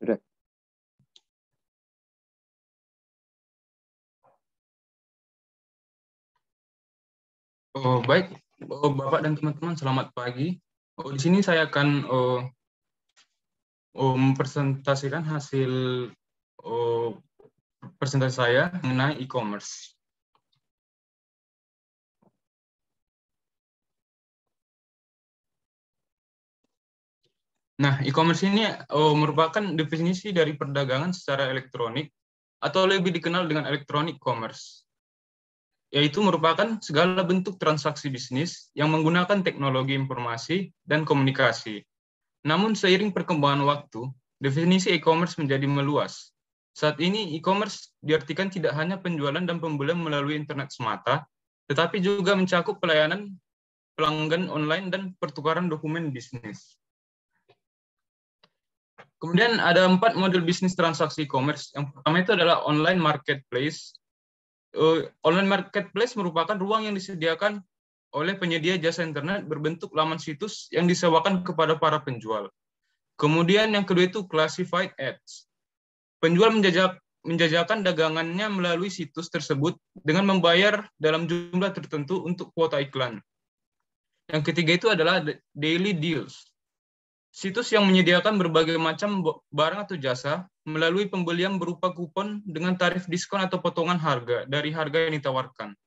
Sudah. Baik, Bapak dan teman-teman, selamat pagi. Di sini saya akan mempresentasikan hasil presentasi saya mengenai e-commerce. Nah, e-commerce ini merupakan definisi dari perdagangan secara elektronik atau lebih dikenal dengan electronic commerce, yaitu merupakan segala bentuk transaksi bisnis yang menggunakan teknologi informasi dan komunikasi. Namun seiring perkembangan waktu, definisi e-commerce menjadi meluas. Saat ini e-commerce diartikan tidak hanya penjualan dan pembelian melalui internet semata, tetapi juga mencakup pelayanan pelanggan online dan pertukaran dokumen bisnis. Kemudian ada 4 model bisnis transaksi e-commerce. Yang pertama itu adalah online marketplace. Online marketplace merupakan ruang yang disediakan oleh penyedia jasa internet berbentuk laman situs yang disewakan kepada para penjual. Kemudian yang kedua itu classified ads. Penjual menjajakan dagangannya melalui situs tersebut dengan membayar dalam jumlah tertentu untuk kuota iklan. Yang ketiga itu adalah daily deals. Situs yang menyediakan berbagai macam barang atau jasa melalui pembelian berupa kupon dengan tarif diskon atau potongan harga dari harga yang ditawarkan.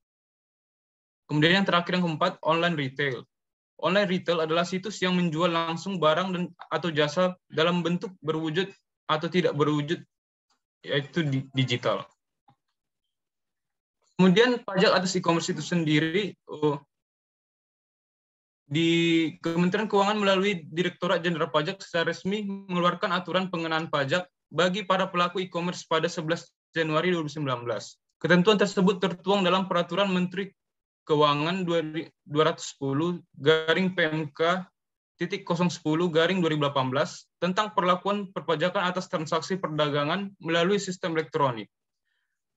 Kemudian yang terakhir yang keempat, online retail. Online retail adalah situs yang menjual langsung barang atau jasa dalam bentuk berwujud atau tidak berwujud, yaitu digital. Kemudian pajak atas e-commerce itu sendiri di Kementerian Keuangan melalui Direktorat Jenderal Pajak secara resmi mengeluarkan aturan pengenaan pajak bagi para pelaku e-commerce pada 11 Januari 2019. Ketentuan tersebut tertuang dalam Peraturan Menteri Keuangan 210/PMK.010/2018 tentang perlakuan perpajakan atas transaksi perdagangan melalui sistem elektronik.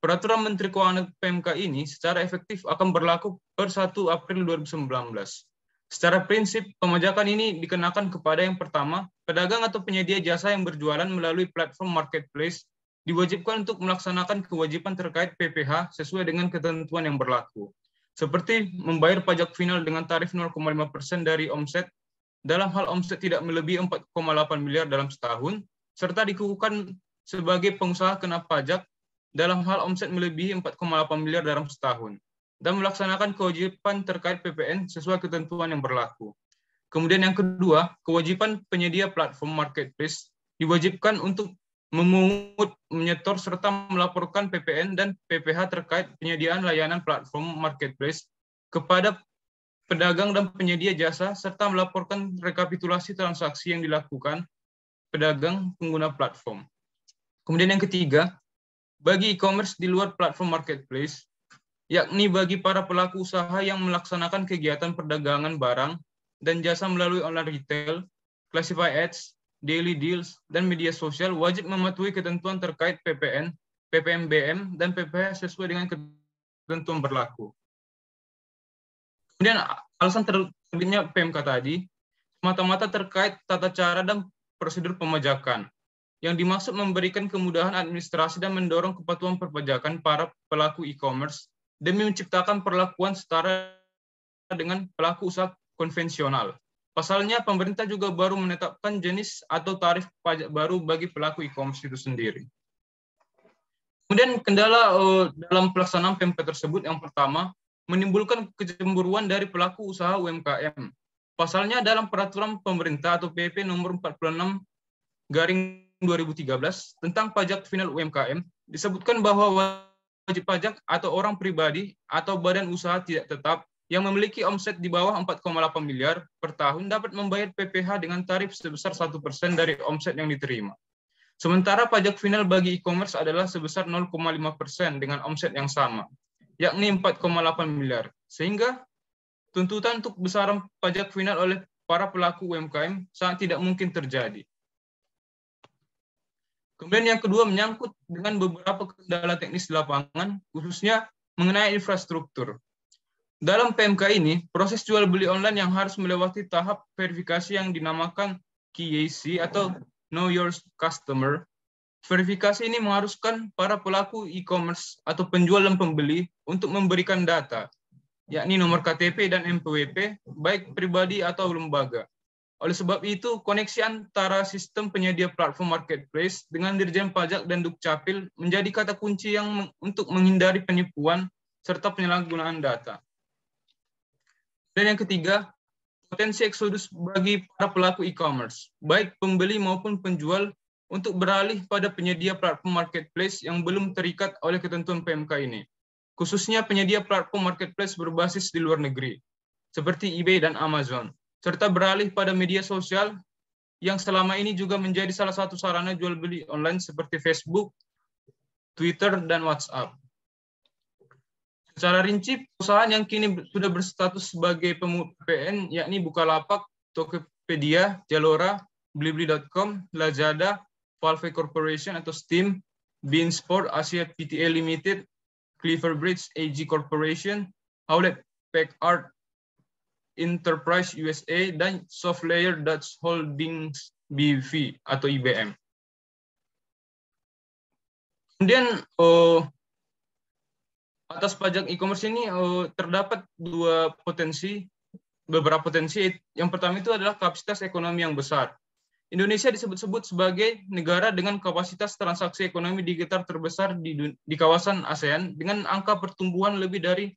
Peraturan Menteri Keuangan PMK ini secara efektif akan berlaku per 1 April 2019. Secara prinsip, pemajakan ini dikenakan kepada yang pertama, pedagang atau penyedia jasa yang berjualan melalui platform marketplace diwajibkan untuk melaksanakan kewajiban terkait PPh sesuai dengan ketentuan yang berlaku, seperti membayar pajak final dengan tarif 0,5% dari omset dalam hal omset tidak melebihi 4,8 miliar dalam setahun, serta dikukuhkan sebagai pengusaha kena pajak dalam hal omset melebihi 4,8 miliar dalam setahun, dan melaksanakan kewajiban terkait PPN sesuai ketentuan yang berlaku. Kemudian yang kedua, kewajiban penyedia platform marketplace diwajibkan untuk memungut, menyetor, serta melaporkan PPN dan PPh terkait penyediaan layanan platform marketplace kepada pedagang dan penyedia jasa, serta melaporkan rekapitulasi transaksi yang dilakukan pedagang pengguna platform. Kemudian yang ketiga, bagi e-commerce di luar platform marketplace, yakni bagi para pelaku usaha yang melaksanakan kegiatan perdagangan barang dan jasa melalui online retail, classified ads, daily deals, dan media sosial wajib mematuhi ketentuan terkait PPN, PPNBM, dan PPh sesuai dengan ketentuan berlaku. Kemudian alasan terbitnya PMK tadi semata-mata terkait tata cara dan prosedur pemajakan, yang dimaksud memberikan kemudahan administrasi dan mendorong kepatuhan perpajakan para pelaku e-commerce demi menciptakan perlakuan setara dengan pelaku usaha konvensional. Pasalnya, pemerintah juga baru menetapkan jenis atau tarif pajak baru bagi pelaku e-commerce itu sendiri. Kemudian kendala dalam pelaksanaan PMK tersebut yang pertama, menimbulkan kecemburuan dari pelaku usaha UMKM. Pasalnya dalam peraturan pemerintah atau PP nomor 46/2013 tentang pajak final UMKM disebutkan bahwa wajib pajak atau orang pribadi atau badan usaha tidak tetap yang memiliki omset di bawah 4,8 miliar per tahun dapat membayar PPh dengan tarif sebesar 1% dari omset yang diterima. Sementara pajak final bagi e-commerce adalah sebesar 0,5% dengan omset yang sama, yakni 4,8 miliar. Sehingga tuntutan untuk besaran pajak final oleh para pelaku UMKM sangat tidak mungkin terjadi. Kemudian yang kedua menyangkut dengan beberapa kendala teknis di lapangan, khususnya mengenai infrastruktur. Dalam PMK ini, proses jual beli online yang harus melewati tahap verifikasi yang dinamakan KYC atau Know Your Customer. Verifikasi ini mengharuskan para pelaku e-commerce atau penjual dan pembeli untuk memberikan data, yakni nomor KTP dan NPWP, baik pribadi atau lembaga. Oleh sebab itu, koneksi antara sistem penyedia platform marketplace dengan Dirjen Pajak dan Dukcapil menjadi kata kunci untuk menghindari penipuan serta penyalahgunaan data. Dan yang ketiga, potensi eksodus bagi para pelaku e-commerce, baik pembeli maupun penjual, untuk beralih pada penyedia platform marketplace yang belum terikat oleh ketentuan PMK ini. Khususnya penyedia platform marketplace berbasis di luar negeri, seperti eBay dan Amazon, serta beralih pada media sosial yang selama ini juga menjadi salah satu sarana jual beli online seperti Facebook, Twitter, dan WhatsApp. Secara rinci, perusahaan yang kini sudah berstatus sebagai pemungut PPN yakni Bukalapak, Tokopedia, Zalora, Blibli.com, Lazada, Valve Corporation atau Steam, Beansport Asia Pte Limited, Cleverbridge AG Corporation, Hewlett Packard Enterprise USA, dan Softlayer Dutch Holdings BV atau IBM. Kemudian atas pajak e-commerce ini terdapat beberapa potensi. Yang pertama itu adalah kapasitas ekonomi yang besar. Indonesia disebut-sebut sebagai negara dengan kapasitas transaksi ekonomi digital terbesar di kawasan ASEAN dengan angka pertumbuhan lebih dari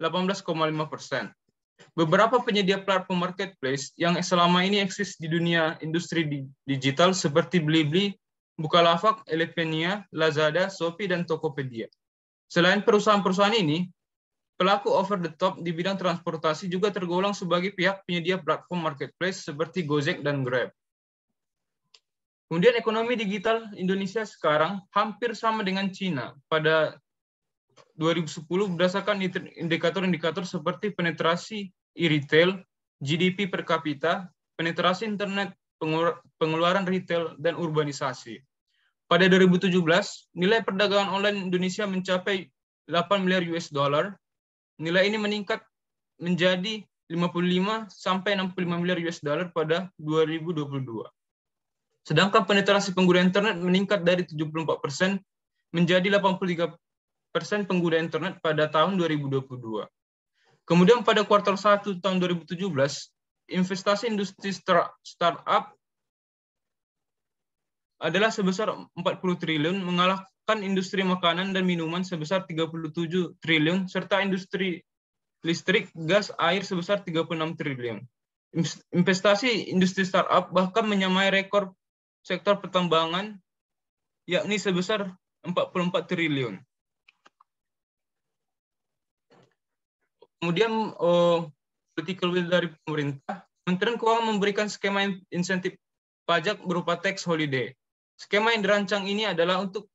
18,5%. Beberapa penyedia platform marketplace yang selama ini eksis di dunia industri digital seperti Blibli, Bukalapak, Elevenia, Lazada, Shopee, dan Tokopedia. Selain perusahaan-perusahaan ini, pelaku over the top di bidang transportasi juga tergolong sebagai pihak penyedia platform marketplace seperti Gojek dan Grab. Kemudian ekonomi digital Indonesia sekarang hampir sama dengan Cina pada 2010 berdasarkan indikator-indikator seperti penetrasi e-retail, GDP per kapita, penetrasi internet, pengeluaran retail, dan urbanisasi. Pada 2017, nilai perdagangan online Indonesia mencapai 8 miliar US dollar. Nilai ini meningkat menjadi 55 sampai 65 miliar US dollar pada 2022. Sedangkan penetrasi pengguna internet meningkat dari 74% menjadi 83% pengguna internet pada tahun 2022. Kemudian pada kuartal 1 tahun 2017, investasi industri startup adalah sebesar 40 triliun, mengalahkan industri makanan dan minuman sebesar 37 triliun, serta industri listrik, gas, air sebesar 36 triliun. Investasi industri startup bahkan menyamai rekor sektor pertambangan, yakni sebesar 44 triliun. Kemudian political will dari pemerintah, Kementerian Keuangan memberikan skema insentif pajak berupa tax holiday. Skema yang dirancang ini adalah untuk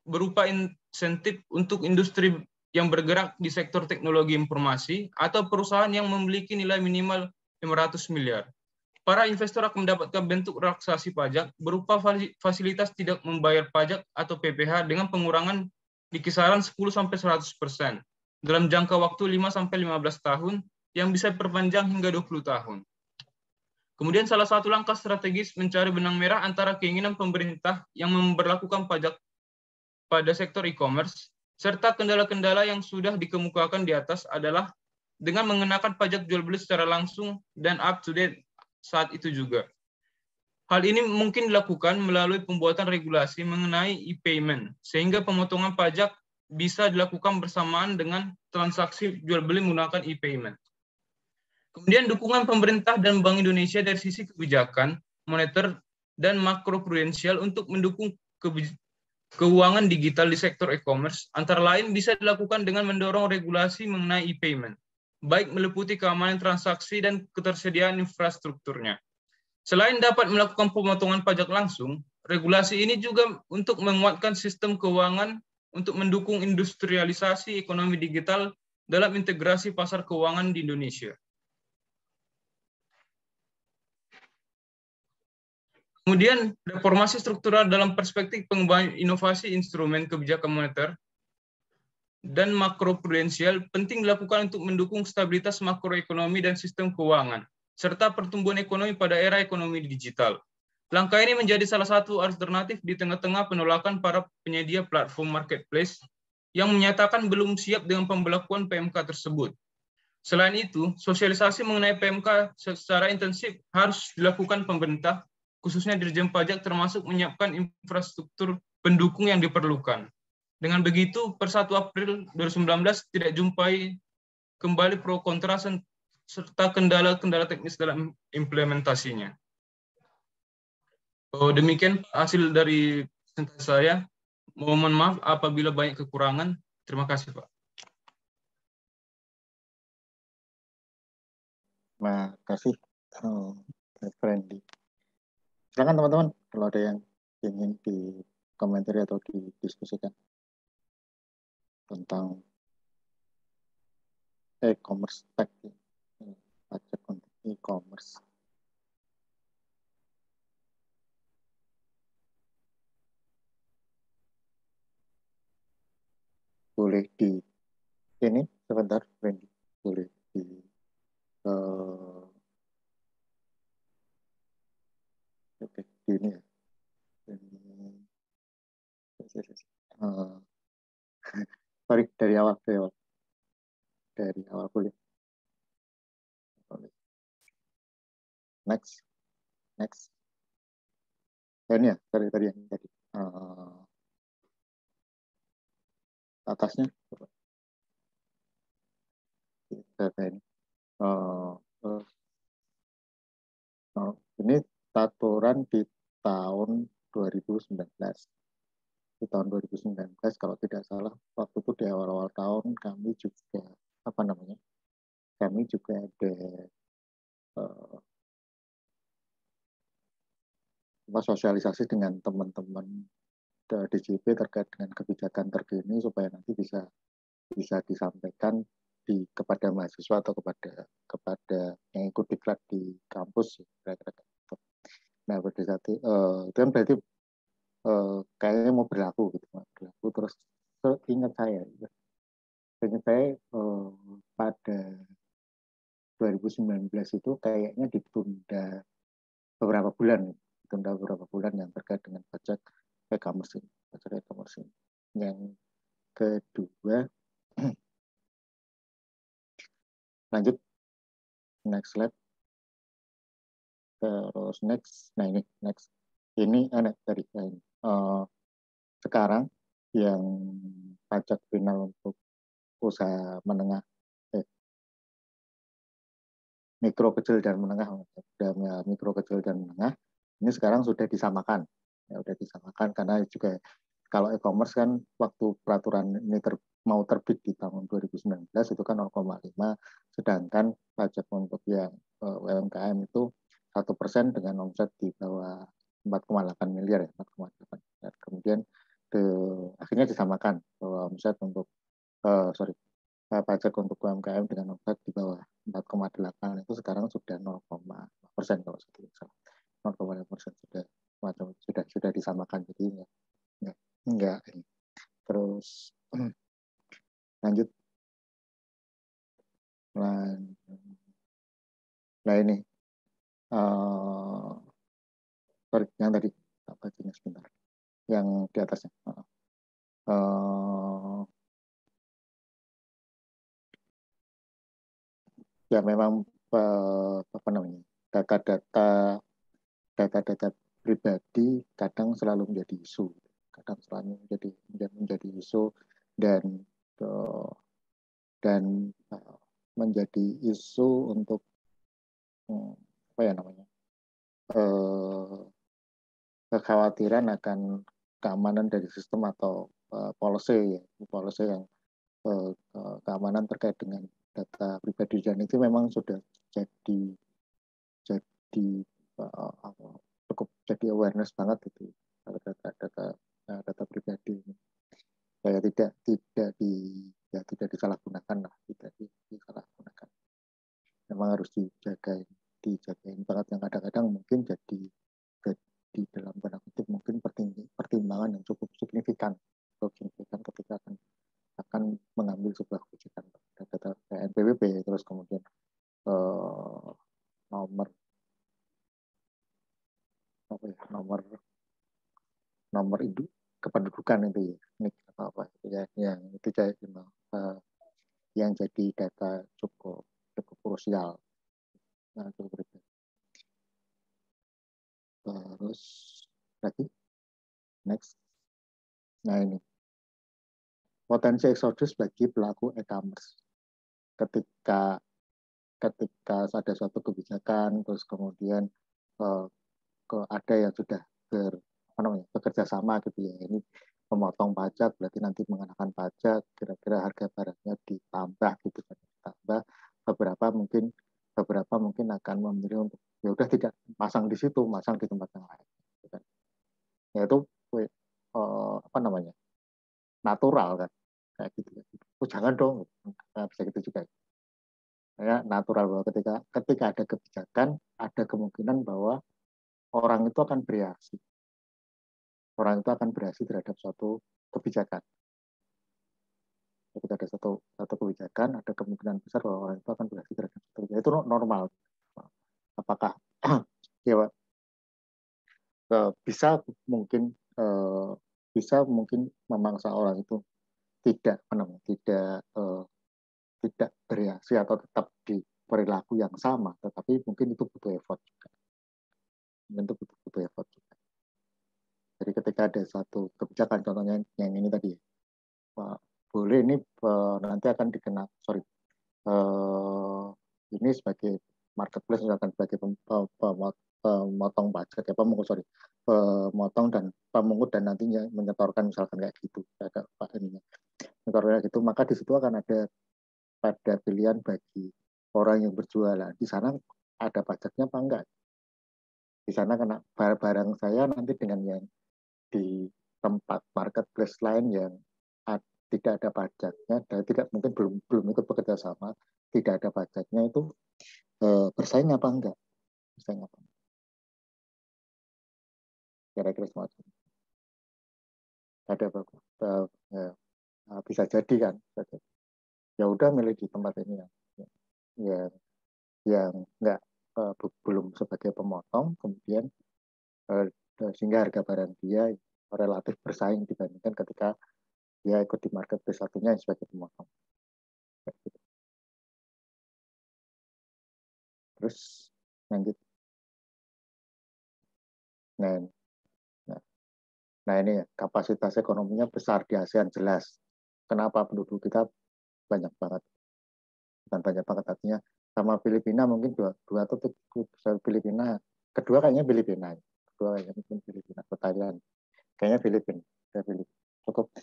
berupa insentif untuk industri yang bergerak di sektor teknologi informasi atau perusahaan yang memiliki nilai minimal 500 miliar. Para investor akan mendapatkan bentuk relaksasi pajak berupa fasilitas tidak membayar pajak atau PPh dengan pengurangan di kisaran 10-100% dalam jangka waktu 5-15 tahun yang bisa diperpanjang hingga 20 tahun. Kemudian salah satu langkah strategis mencari benang merah antara keinginan pemerintah yang memberlakukan pajak pada sektor e-commerce serta kendala-kendala yang sudah dikemukakan di atas adalah dengan mengenakan pajak jual beli secara langsung dan up to date saat itu juga. Hal ini mungkin dilakukan melalui pembuatan regulasi mengenai e-payment, sehingga pemotongan pajak bisa dilakukan bersamaan dengan transaksi jual beli menggunakan e-payment. Kemudian dukungan pemerintah dan Bank Indonesia dari sisi kebijakan, moneter, dan makroprudensial untuk mendukung keuangan digital di sektor e-commerce, antara lain bisa dilakukan dengan mendorong regulasi mengenai e-payment, baik meliputi keamanan transaksi dan ketersediaan infrastrukturnya. Selain dapat melakukan pemotongan pajak langsung, regulasi ini juga untuk menguatkan sistem keuangan untuk mendukung industrialisasi ekonomi digital dalam integrasi pasar keuangan di Indonesia. Kemudian, reformasi struktural dalam perspektif pengembangan inovasi instrumen kebijakan moneter dan makroprudensial penting dilakukan untuk mendukung stabilitas makroekonomi dan sistem keuangan, serta pertumbuhan ekonomi pada era ekonomi digital. Langkah ini menjadi salah satu alternatif di tengah-tengah penolakan para penyedia platform marketplace yang menyatakan belum siap dengan pemberlakuan PMK tersebut. Selain itu, sosialisasi mengenai PMK secara intensif harus dilakukan pemerintah, khususnya Dirjen Pajak, termasuk menyiapkan infrastruktur pendukung yang diperlukan. Dengan begitu, per 1 April 2019 tidak jumpai kembali pro kontra serta kendala-kendala teknis dalam implementasinya. Demikian hasil dari presentasi saya. Mohon maaf apabila banyak kekurangan. Terima kasih, Pak. Terima kasih, Friendly. Silakan teman-teman, kalau ada yang ingin dikomentari atau didiskusikan tentang e-commerce tech, pajak untuk e-commerce. Boleh di ini sebentar, Friendly. Boleh di oke, di ini ya. Sorry, dari awal boleh. Next. Ini ya, tadi yang tadi. Atasnya. Ini. Ini aturan di tahun 2019. Di tahun 2019, kalau tidak salah, waktu itu di awal-awal tahun kami juga ada sosialisasi dengan teman-teman DJP terkait dengan kebijakan terkini supaya nanti bisa disampaikan kepada mahasiswa atau kepada yang ikut diklat di kampus. Nah, pada saat itu kan berarti kayaknya mau berlaku terus ingat saya pada 2019 itu kayaknya ditunda beberapa bulan yang terkait dengan pajak e-commerce ini. Yang kedua, lanjut next slide. Terus next ini dari ini. Sekarang yang pajak final untuk usaha menengah mikro kecil dan menengah ini sekarang sudah disamakan karena juga kalau e-commerce kan waktu peraturan ini mau terbit di tahun 2019 itu kan 0,5, sedangkan pajak untuk yang UMKM itu 1% dengan omset di bawah 4,8 miliar ya, 4,8. Dan kemudian akhirnya disamakan bahwa omset untuk pajak untuk UMKM dengan omset di bawah 4,8 itu sekarang sudah 0,5% kalau tidak salah. 0,5% sudah disamakan, jadi enggak. Terus lanjut. Nah ini yang tadi bacanya sebentar, yang di atasnya. Ya memang data-data pribadi kadang selalu menjadi isu, menjadi isu dan menjadi isu untuk kekhawatiran akan keamanan dari sistem atau policy yang keamanan terkait dengan data pribadi, dan itu memang sudah cukup jadi awareness banget itu data pribadi ini. Saya tidak disalahgunakan lah, tidak disalahgunakan. Memang harus dijagain banget, yang kadang-kadang mungkin jadi di dalam tanda kutip mungkin pertimbangan yang cukup signifikan ketika akan mengambil sebuah kebijakan data NPWP, terus kemudian nomor nomor kependudukan itu ya, nik atau apa itu ya, yang itu yang jadi data cukup krusial. Nah, terus lagi next. Nah ini potensi eksodus bagi pelaku e-commerce ketika ada suatu kebijakan, terus kemudian ada yang sudah bekerja sama gitu ya. Ini memotong pajak berarti nanti mengenakan pajak, kira-kira harga barangnya ditambah gitu kan, ditambah beberapa mungkin akan memilih untuk ya udah tidak masang di situ, masang di tempat yang lain gitu kan. Yaitu natural kan kayak gitu. Oh jangan dong, nah, bisa gitu juga. Ya, natural bahwa ketika ada kebijakan, ada kemungkinan bahwa orang itu akan bereaksi. Orang itu akan bereaksi terhadap suatu kebijakan. Ketika ada satu kebijakan, ada kemungkinan besar bahwa orang itu akan bereaksi terhadap suatu kebijakan. Itu normal. Apakah ya, bisa mungkin memangsa orang itu tidak tidak bereaksi atau tetap di perilaku yang sama, tetapi mungkin itu butuh effort juga. Mungkin itu butuh effort juga. Jadi ketika ada satu kebijakan, contohnya yang ini tadi, boleh ini nanti akan ini sebagai marketplace misalkan sebagai pemotong pajak ya pemotong dan pemungut dan nantinya menyetorkan misalkan kayak gitu ada Pak ininya nyetornya gitu, maka di situ akan ada pilihan bagi orang yang berjualan di sana ada pajaknya apa enggak, di sana kena barang saya nanti dengan yang di tempat marketplace lain yang tidak ada pajaknya dan tidak mungkin belum ikut bekerja sama, tidak ada pajaknya itu bersaing apa enggak, kira-kira semacam ada bagus ya, bisa jadi kan, ya udah milih di tempat ini yang enggak belum sebagai pemotong, kemudian sehingga harga barang dia relatif bersaing dibandingkan ketika dia ikut di marketplace satunya yang sebagai pemotong. Terus lanjut. Nah ini ya, kapasitas ekonominya besar di ASEAN jelas. Kenapa penduduk kita banyak banget? Bukan banyak banget artinya sama Filipina mungkin dua atau Filipina. Kedua kayaknya Filipina. Kedua kayaknya mungkin Filipina atau Thailand. Kayaknya Filipina. Cukup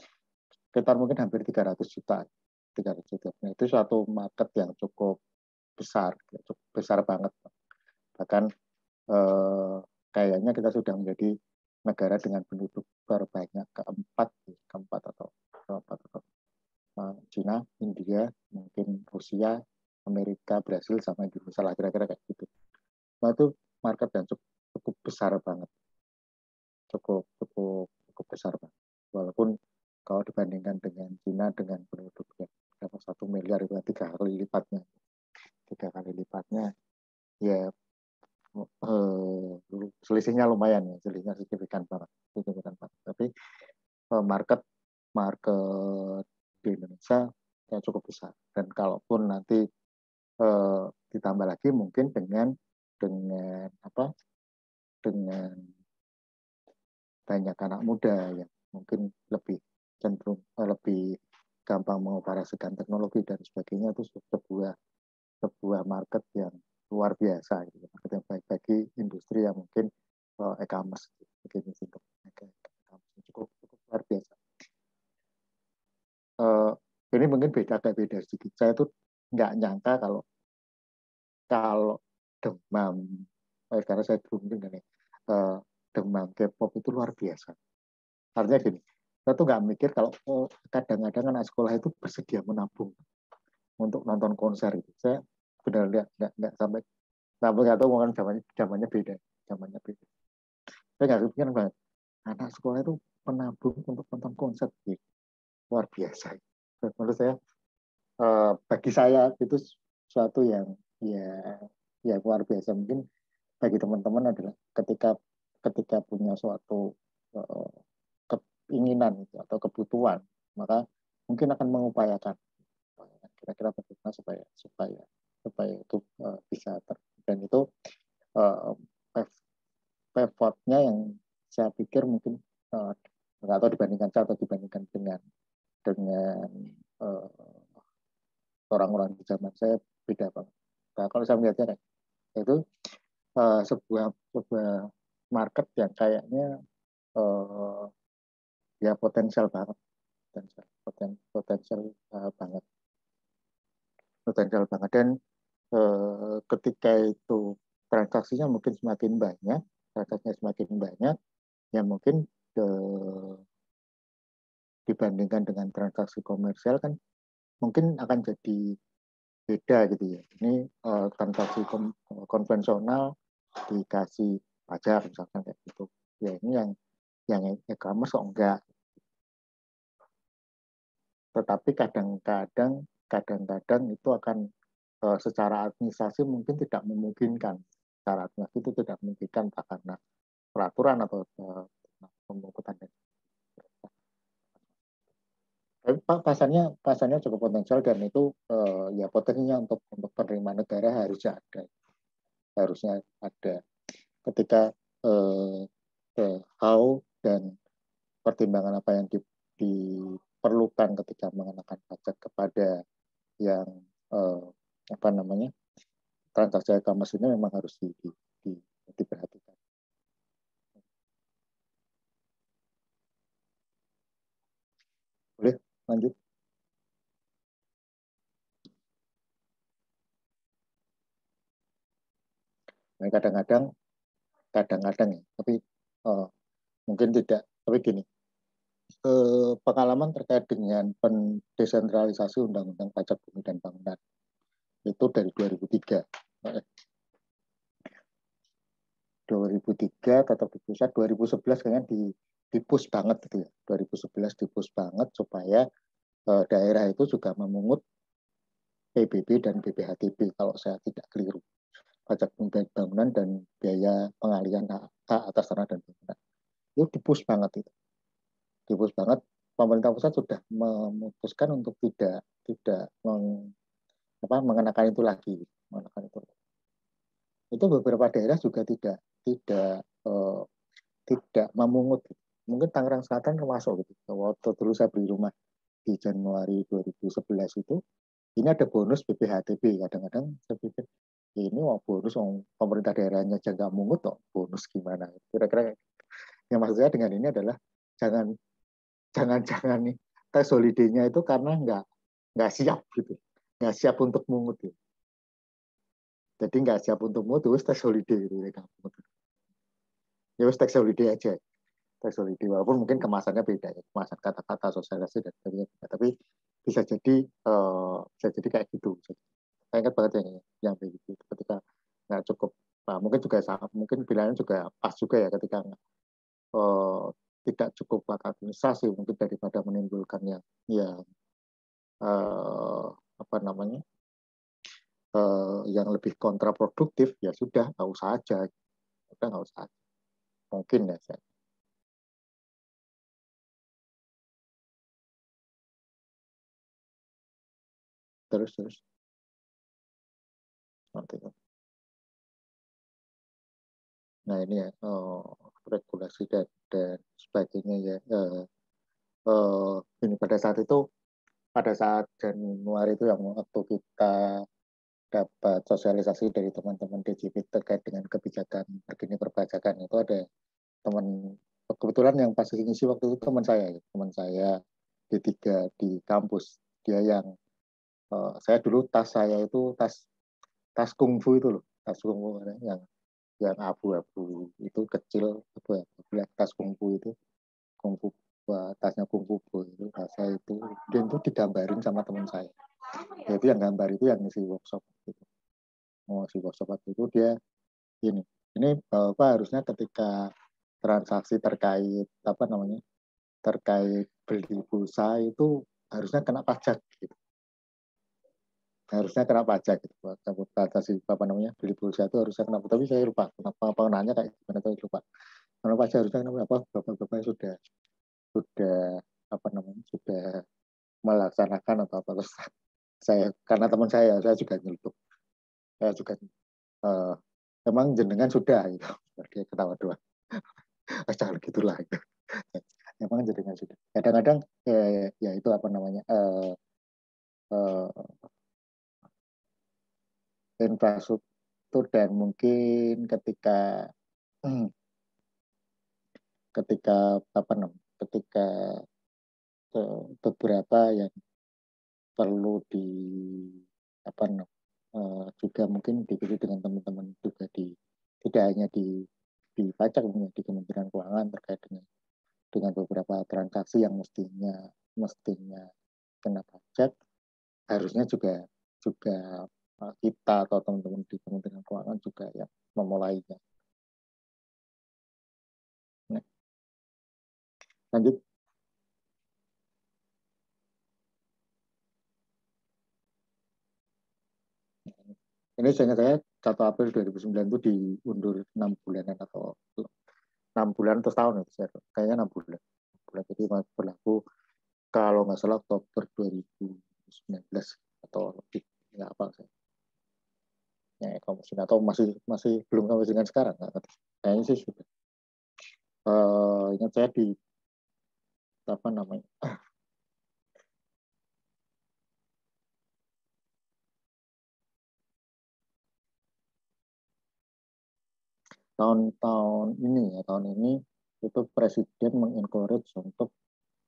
sekitar mungkin hampir 300 juta. 300 juta. Nah, itu suatu market yang cukup besar banget. Bahkan kayaknya kita sudah menjadi negara dengan penduduk terbanyak keempat atau Cina, India, mungkin Rusia, Amerika, Brasil, sama Indonesia lah kira-kira kayak gitu. Nah itu market yang cukup besar banget, cukup besar banget. Walaupun kalau dibandingkan dengan Cina dengan penduduknya 1 miliar itu 3 kali lipatnya, ya selisihnya lumayan ya, selisihnya signifikan banget. Tapi market di Indonesia yang cukup besar, dan kalaupun nanti ditambah lagi mungkin dengan banyak anak muda yang mungkin lebih cenderung lebih gampang mengoperasikan teknologi dan sebagainya, itu sebuah market yang luar biasa gitu. Market yang baik bagi industri yang mungkin e-commerce cukup luar biasa. Ini mungkin beda sedikit. Saya tuh nggak nyangka kalau demam, karena saya belum dengar demam K-pop itu luar biasa. Artinya gini, saya tuh nggak mikir kalau kadang-kadang anak sekolah itu bersedia menabung untuk nonton konser itu. Saya benar lihat nggak sampai nggak tahu mungkin zamannya beda. Saya nggak kepikiran banget. Anak sekolah itu menabung untuk nonton konser, luar biasa. Menurut saya, bagi saya itu suatu yang ya luar biasa. Mungkin bagi teman-teman adalah ketika ketika punya suatu keinginan atau kebutuhan, maka mungkin akan mengupayakan kira-kira bagaimana supaya itu bisa dan itu effortnya yang saya pikir mungkin nggak tahu dibandingkan saya atau dibandingkan dengan orang-orang di zaman saya beda banget. Nah, kalau saya melihatnya itu sebuah market yang kayaknya ya potensial banget, potensial banget dan ketika itu transaksinya mungkin semakin banyak, ya mungkin dibandingkan dengan transaksi komersial kan mungkin akan jadi beda gitu ya. Ini transaksi konvensional dikasih pajak misalkan kayak gitu. Ya ini yang e-commerce kok enggak. Tetapi kadang-kadang itu akan secara administrasi mungkin tidak memungkinkan. Secara administrasi itu tidak memungkinkan karena peraturan atau pemungutan. Tapi pasarnya cukup potensial dan itu ya potensinya untuk penerimaan negara harusnya ada ketika how dan pertimbangan apa yang diperlukan ketika mengenakan pajak kepada yang transaksi e-commerce ini memang harus diperhatikan. Boleh lanjut? Nah, kadang-kadang ya, tapi mungkin tidak. Tapi gini, pengalaman terkait dengan pendesentralisasi Undang-Undang Pajak Bumi dan Bangunan itu dari 2003. 2003 tetap di pusat, 2011 kayaknya di-push banget gitu ya. 2011 di-push banget supaya daerah itu juga memungut PBB dan BPHTB kalau saya tidak keliru. Pajak bangunan dan biaya pengalihan hak atas tanah dan bangunan. Itu di-push banget itu. Di-push banget. Pemerintah pusat sudah memutuskan untuk tidak mengenakan itu lagi. Itu beberapa daerah juga tidak memungut. Mungkin Tangerang Selatan termasuk gitu. Waktu dulu saya beli rumah di Januari 2011 itu, ini ada bonus BPHTB. Kadang-kadang saya pikir ini bonus pemerintah daerahnya aja nggak mungut, bonus gimana? Kira-kira yang maksud saya dengan ini adalah jangan nih tes holiday-nya itu karena nggak siap gitu, nggak siap untuk mungut gitu. Jadi nggak siap untuk mungut, terus tes holiday gitu ya wis tax holiday aja, tax holiday walaupun mungkin kemasannya beda ya, kemasan kata-kata sosialisasi dan sebagainya, tapi bisa jadi kayak gitu. Saya ingat banget yang begitu ketika nggak cukup, mungkin juga mungkin pilihannya juga pas juga ya ketika tidak cukup administrasi mungkin daripada menimbulkan yang lebih kontraproduktif, ya sudah nggak usah aja, mungkin ya saya. Terus nanti. Nah ini ya regulasi dan sebagainya ya. Ini pada saat Januari itu yang waktu kita dapat sosialisasi dari teman-teman DJP terkait dengan kebijakan begini perpajakan, itu ada teman kebetulan yang pas ngisi waktu itu teman saya D3 di kampus. Dia yang saya dulu tas saya itu tas kungfu itu loh, tas kungfu yang abu-abu itu kecil, tas kungfu itu, tasnya kungfu itu saya itu, dan itu digambarin sama teman saya. Jadi yang gambar itu yang ngisi workshop gitu. Ngisi workshop itu dia ini harusnya ketika transaksi terkait beli pulsa itu harusnya kena pajak gitu. Harusnya kena pajak gitu. Beli pulsa itu harusnya kena, tapi saya lupa kenapa pengenanya kayak gimana, saya lupa. pasti harusnya apa bapak-bapak sudah apa namanya sudah melaksanakan atau apa terus saya karena teman saya juga nyeletuk saya juga emang jenengan sudah gitu dia ketawa doang jangan gitulah gitu. Emang jenengan sudah kadang-kadang ya itu apa namanya infrastruktur dan mungkin ketika apa namanya ketika beberapa yang perlu di apa juga mungkin dipilih dengan teman-teman juga tidak hanya di pajak di Kementerian Keuangan terkait dengan beberapa transaksi yang mestinya kena pajak harusnya juga kita atau teman-teman di Kementerian Keuangan juga yang memulainya. Nah, lanjut. Ini saya 1 April 2009 itu diundur 6 bulanan atau 6 bulan atau setahun itu kayaknya 6 bulan. Jadi berlaku kalau nggak salah Oktober 2019 atau lebih nggak apa saya. Ya, atau masih belum sampai dengan sekarang nggak. Kayaknya sih sudah. Ingat saya di apa namanya tahun ini itu presiden mengencourage untuk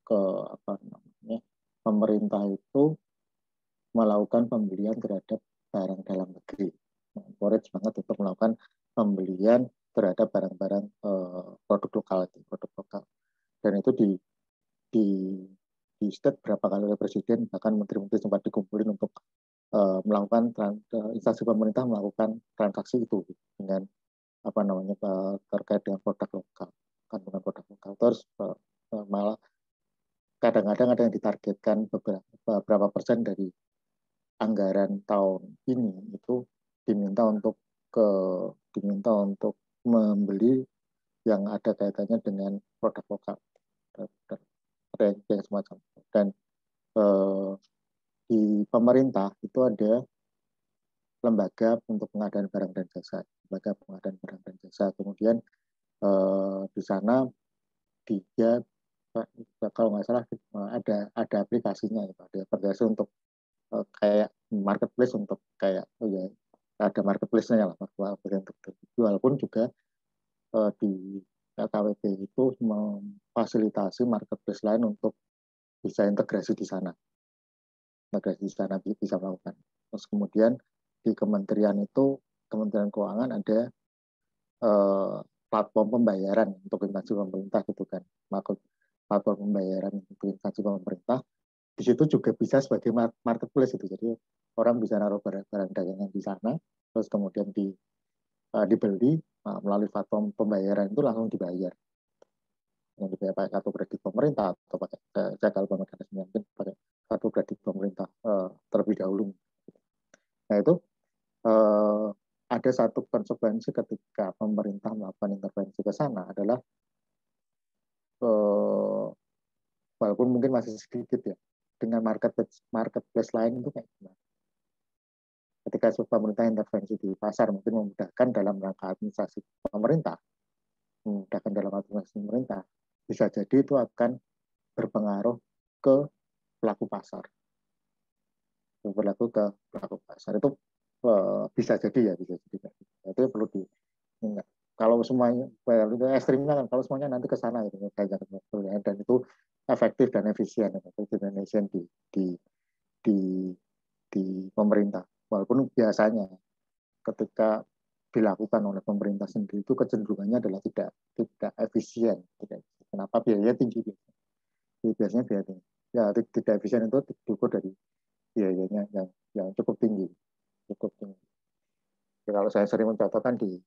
ke apa namanya pemerintah itu melakukan pembelian terhadap barang dalam negeri, encourage banget untuk melakukan pembelian terhadap barang-barang produk lokal, dan itu di di state berapa kali oleh presiden, bahkan menteri-menteri sempat dikumpulin untuk melakukan instansi pemerintah melakukan transaksi itu dengan apa namanya terkait dengan produk lokal, kandungan produk lokal. Terus malah kadang-kadang ada yang ditargetkan beberapa persen dari anggaran tahun ini itu diminta untuk membeli yang ada kaitannya dengan produk lokal, ada yang semacam itu. Dan di pemerintah itu ada lembaga untuk pengadaan barang dan jasa, kemudian di sana dia kalau nggak salah ada aplikasinya, ada aplikasi untuk kayak marketplace untuk kayak ya ada marketplace-nya lah untuk jual pun juga di KWP itu memfasilitasi marketplace lain untuk bisa integrasi di sana bisa melakukan. Terus kemudian di Kementerian Keuangan ada platform pembayaran untuk instansi pemerintah gitu kan, platform pembayaran untuk instansi pemerintah. Di situ juga bisa sebagai marketplace itu, jadi orang bisa naruh barang dagangan di sana, terus kemudian dibeli melalui platform pembayaran itu langsung dibayar. Yang dibayar pakai kartu kredit pemerintah atau pakai saya kalau mekanisme mungkin pakai kartu kredit pemerintah terlebih dahulu. Nah itu ada satu konsekuensi ketika pemerintah melakukan intervensi ke sana adalah walaupun mungkin masih sedikit ya, dengan marketplace lain itu kayak gimana? Ketika pemerintah intervensi di pasar mungkin memudahkan dalam rangka administrasi pemerintah, bisa jadi itu akan berpengaruh ke pelaku pasar. Itu bisa jadi. Itu perlu kalau semuanya itu ekstrimnya kan, kalau semuanya nanti ke sana gitu, dan itu efektif dan efisien di pemerintah. Walaupun biasanya ketika dilakukan oleh pemerintah sendiri itu kecenderungannya adalah tidak efisien. Kenapa? Biayanya tinggi. Biasanya biaya tinggi. Ya, tidak efisien itu diukur dari biayanya yang cukup tinggi. Ya, kalau saya sering mencontohkan di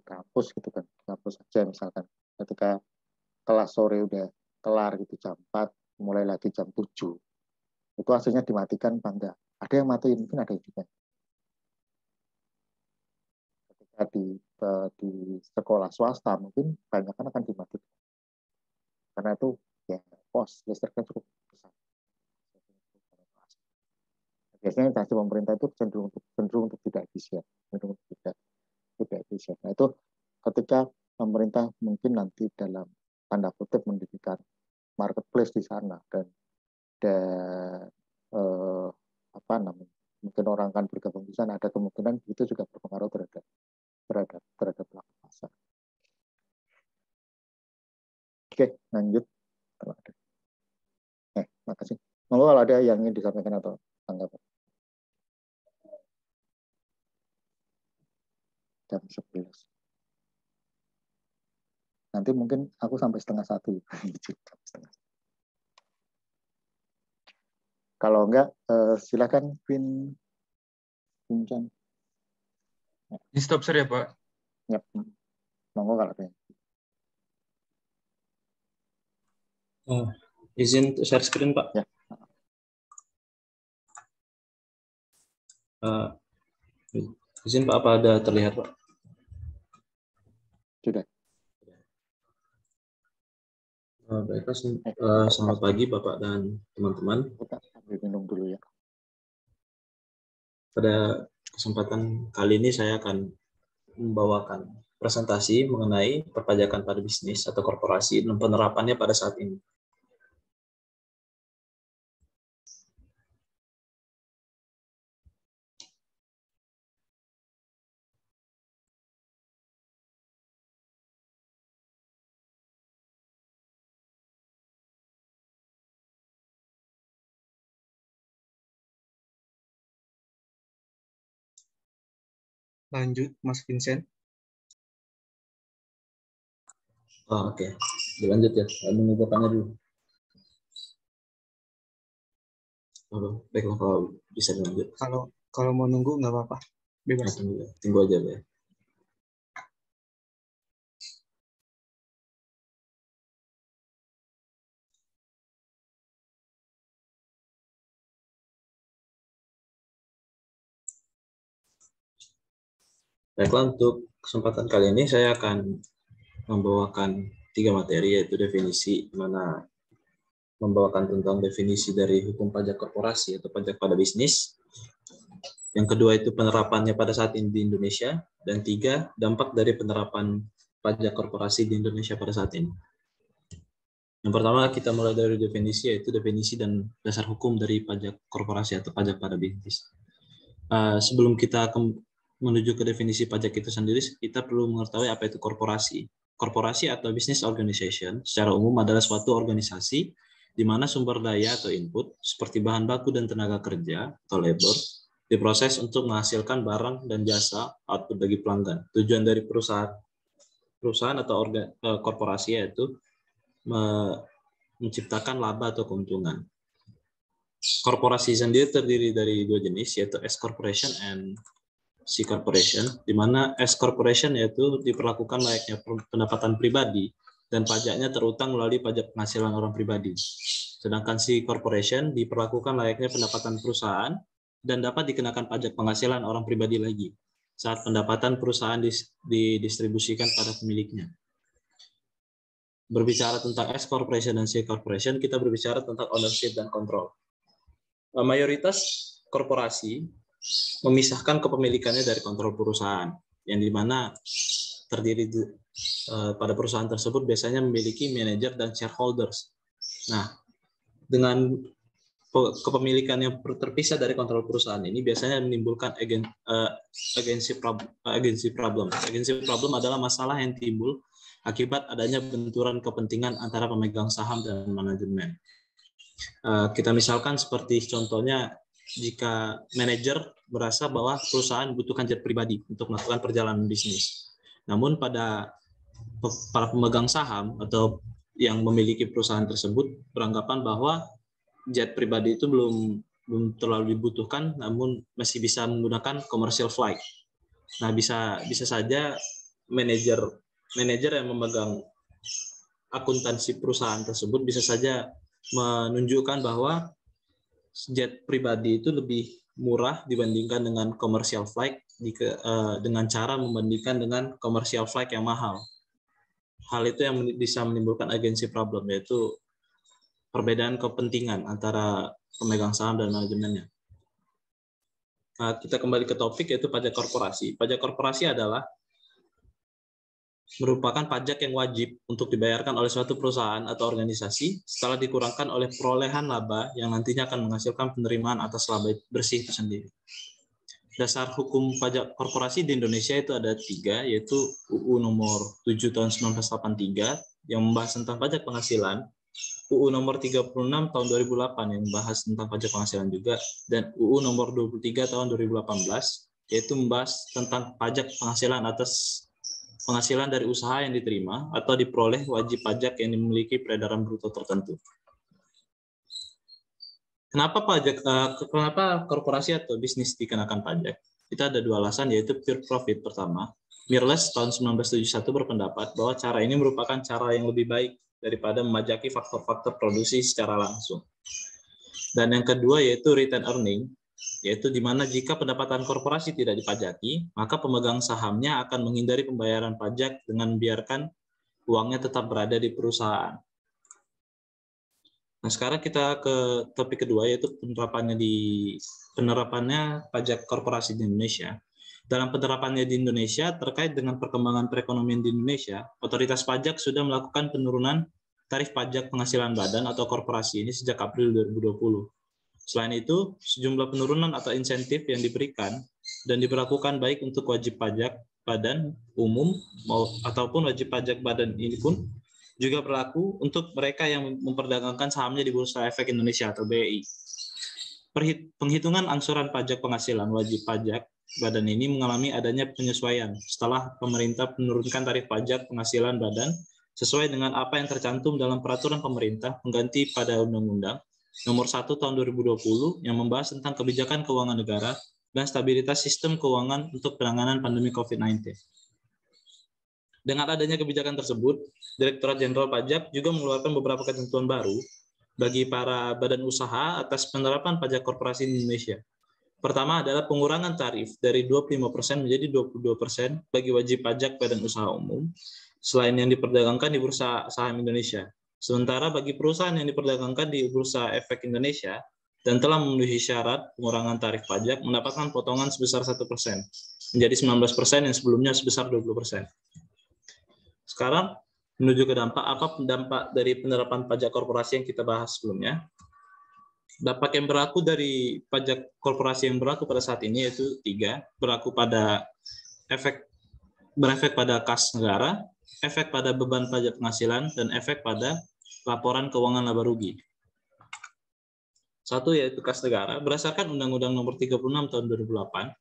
kampus gitu kan, kampus aja misalkan, ketika kelas sore udah kelar gitu jam 4, mulai lagi jam 7, itu hasilnya dimatikan apa enggak? Ada yang matiin, mungkin ada juga. Ketika di sekolah swasta mungkin banyak kan akan dimatikan karena itu ya kos listriknya cukup besar. Biasanya instansi pemerintah itu cenderung untuk tidak efisien, cenderung untuk tidak efisien. Nah itu ketika pemerintah mungkin nanti dalam tanda kutip mendirikan marketplace di sana dan apa namanya, mungkin orang akan bergabung di sana, ada kemungkinan itu juga berpengaruh terhadap pelaku pasar. Oke, lanjut. Makasih. Monggo kalau ada yang ingin disampaikan atau tanggapan. Jam 11. Nanti mungkin aku sampai 12:30. Kalau enggak, silakan Vincent. Di stop share ya, Pak. Yep. Monggo kalau ada. Izin share screen, Pak. Ya. Izin Pak, apa ada terlihat, Pak? Sudah. Baiklah, selamat pagi Bapak dan teman-teman. Kita ambil minum dulu ya. Pada kesempatan kali ini saya akan membawakan presentasi mengenai perpajakan pada bisnis atau korporasi dan penerapannya pada saat ini. Lanjut, Mas Vincent. Oke. Dilanjut ya, mengumpulkannya dulu. Baiklah, kalau bisa dilanjut. Kalau mau nunggu nggak apa-apa, bebas. Tunggu aja ya. Baiklah, untuk kesempatan kali ini saya akan membawakan 3 materi, yaitu definisi, mana membawakan tentang definisi dari hukum pajak korporasi atau pajak pada bisnis. Yang kedua itu penerapannya pada saat ini di Indonesia. Dan 3, dampak dari penerapan pajak korporasi di Indonesia pada saat ini. Yang pertama kita mulai dari definisi, yaitu definisi dan dasar hukum dari pajak korporasi atau pajak pada bisnis. Sebelum kita menuju ke definisi pajak itu sendiri, kita perlu mengetahui apa itu korporasi. Korporasi atau business organization secara umum adalah suatu organisasi di mana sumber daya atau input seperti bahan baku dan tenaga kerja atau labor diproses untuk menghasilkan barang dan jasa output bagi pelanggan. Tujuan dari perusahaan atau korporasi yaitu menciptakan laba atau keuntungan. Korporasi sendiri terdiri dari 2 jenis, yaitu S corporation and C corporation, di mana S corporation yaitu diperlakukan layaknya pendapatan pribadi dan pajaknya terutang melalui pajak penghasilan orang pribadi. Sedangkan C corporation diperlakukan layaknya pendapatan perusahaan dan dapat dikenakan pajak penghasilan orang pribadi lagi saat pendapatan perusahaan didistribusikan pada pemiliknya. Berbicara tentang S corporation dan C corporation, kita berbicara tentang ownership dan control. Mayoritas korporasi memisahkan kepemilikannya dari kontrol perusahaan, yang dimana terdiri pada perusahaan tersebut biasanya memiliki manajer dan shareholders. Nah, dengan kepemilikan yang terpisah dari kontrol perusahaan ini biasanya menimbulkan agency problem. Agency problem adalah masalah yang timbul akibat adanya benturan kepentingan antara pemegang saham dan manajemen. Kita misalkan seperti contohnya, jika manajer merasa bahwa perusahaan membutuhkan jet pribadi untuk melakukan perjalanan bisnis. Namun para pemegang saham atau yang memiliki perusahaan tersebut beranggapan bahwa jet pribadi itu belum terlalu dibutuhkan, namun masih bisa menggunakan commercial flight. Nah, bisa saja manajer yang memegang akuntansi perusahaan tersebut bisa saja menunjukkan bahwa jet pribadi itu lebih murah dibandingkan dengan commercial flight dengan cara membandingkan dengan commercial flight yang mahal. Hal itu yang bisa menimbulkan agency problem, yaitu perbedaan kepentingan antara pemegang saham dan manajemennya. Nah, kita kembali ke topik, yaitu pajak korporasi. Pajak korporasi adalah merupakan pajak yang wajib untuk dibayarkan oleh suatu perusahaan atau organisasi setelah dikurangkan oleh perolehan laba yang nantinya akan menghasilkan penerimaan atas laba bersih itu sendiri. Dasar hukum pajak korporasi di Indonesia itu ada 3, yaitu UU nomor 7 tahun 1983 yang membahas tentang pajak penghasilan, UU nomor 36 tahun 2008 yang membahas tentang pajak penghasilan juga, dan UU nomor 23 tahun 2018 yaitu membahas tentang pajak penghasilan atas penghasilan dari usaha yang diterima atau diperoleh wajib pajak yang memiliki peredaran bruto tertentu. Kenapa korporasi atau bisnis dikenakan pajak? Kita ada 2 alasan, yaitu pure profit pertama. Mirles tahun 1971 berpendapat bahwa cara ini merupakan cara yang lebih baik daripada memajaki faktor-faktor produksi secara langsung. Dan yang kedua yaitu return earning, yaitu di mana jika pendapatan korporasi tidak dipajaki, maka pemegang sahamnya akan menghindari pembayaran pajak dengan membiarkan uangnya tetap berada di perusahaan. Nah, sekarang kita ke topik kedua, yaitu penerapannya pajak korporasi di Indonesia. Dalam penerapannya di Indonesia, terkait dengan perkembangan perekonomian di Indonesia, otoritas pajak sudah melakukan penurunan tarif pajak penghasilan badan atau korporasi ini sejak April 2020. Selain itu, sejumlah penurunan atau insentif yang diberikan dan diberlakukan baik untuk wajib pajak badan umum ataupun wajib pajak badan ini pun juga berlaku untuk mereka yang memperdagangkan sahamnya di Bursa Efek Indonesia atau BEI. Penghitungan angsuran pajak penghasilan wajib pajak badan ini mengalami adanya penyesuaian setelah pemerintah menurunkan tarif pajak penghasilan badan sesuai dengan apa yang tercantum dalam peraturan pemerintah pengganti pada Undang-Undang Nomor 1 Tahun 2020 yang membahas tentang kebijakan keuangan negara dan stabilitas sistem keuangan untuk penanganan pandemi COVID-19. Dengan adanya kebijakan tersebut, Direktorat Jenderal Pajak juga mengeluarkan beberapa ketentuan baru bagi para badan usaha atas penerapan pajak korporasi di Indonesia. Pertama adalah pengurangan tarif dari 25% menjadi 22% bagi wajib pajak badan usaha umum, selain yang diperdagangkan di Bursa Saham Indonesia. Sementara bagi perusahaan yang diperdagangkan di Bursa Efek Indonesia dan telah memenuhi syarat pengurangan tarif pajak mendapatkan potongan sebesar 1% menjadi 19% yang sebelumnya sebesar 20%. Sekarang menuju ke dampak. Apa dampak dari penerapan pajak korporasi yang kita bahas sebelumnya? Dampak yang berlaku dari pajak korporasi yang berlaku pada saat ini yaitu 3, berlaku pada berefek pada kas negara, efek pada beban pajak penghasilan, dan efek pada laporan keuangan laba rugi. 1 yaitu kas negara. Berdasarkan Undang-Undang Nomor 36 Tahun 2008,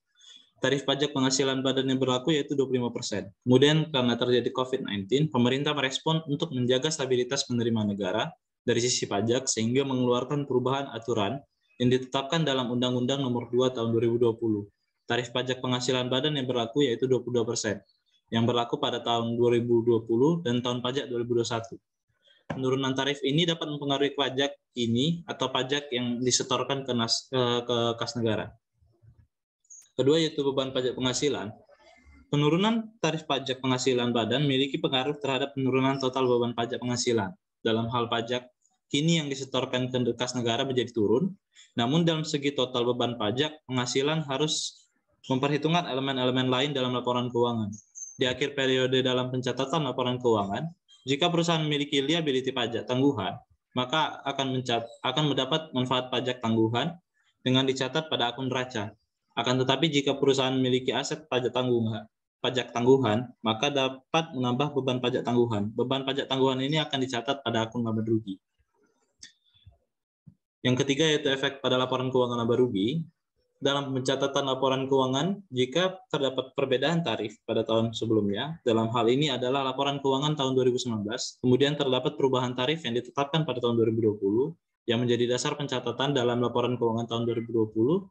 tarif pajak penghasilan badan yang berlaku yaitu 25%. Kemudian karena terjadi COVID-19, pemerintah merespon untuk menjaga stabilitas penerimaan negara dari sisi pajak sehingga mengeluarkan perubahan aturan yang ditetapkan dalam Undang-Undang Nomor 2 Tahun 2020. Tarif pajak penghasilan badan yang berlaku yaitu 22%, yang berlaku pada tahun 2020 dan tahun pajak 2021. Penurunan tarif ini dapat mempengaruhi pajak ini atau pajak yang disetorkan ke kas negara. Kedua yaitu beban pajak penghasilan. Penurunan tarif pajak penghasilan badan memiliki pengaruh terhadap penurunan total beban pajak penghasilan. Dalam hal pajak, kini yang disetorkan ke kas negara menjadi turun, namun dalam segi total beban pajak penghasilan harus memperhitungkan elemen-elemen lain dalam laporan keuangan. Di akhir periode dalam pencatatan laporan keuangan, jika perusahaan memiliki liability pajak tangguhan, maka akan mendapat manfaat pajak tangguhan dengan dicatat pada akun neraca. Akan tetapi jika perusahaan memiliki aset pajak tangguhan, maka dapat menambah beban pajak tangguhan. Beban pajak tangguhan ini akan dicatat pada akun laba rugi. Yang ketiga yaitu efek pada laporan keuangan laba rugi. Dalam pencatatan laporan keuangan, jika terdapat perbedaan tarif pada tahun sebelumnya, dalam hal ini adalah laporan keuangan tahun 2019, kemudian terdapat perubahan tarif yang ditetapkan pada tahun 2020, yang menjadi dasar pencatatan dalam laporan keuangan tahun 2020,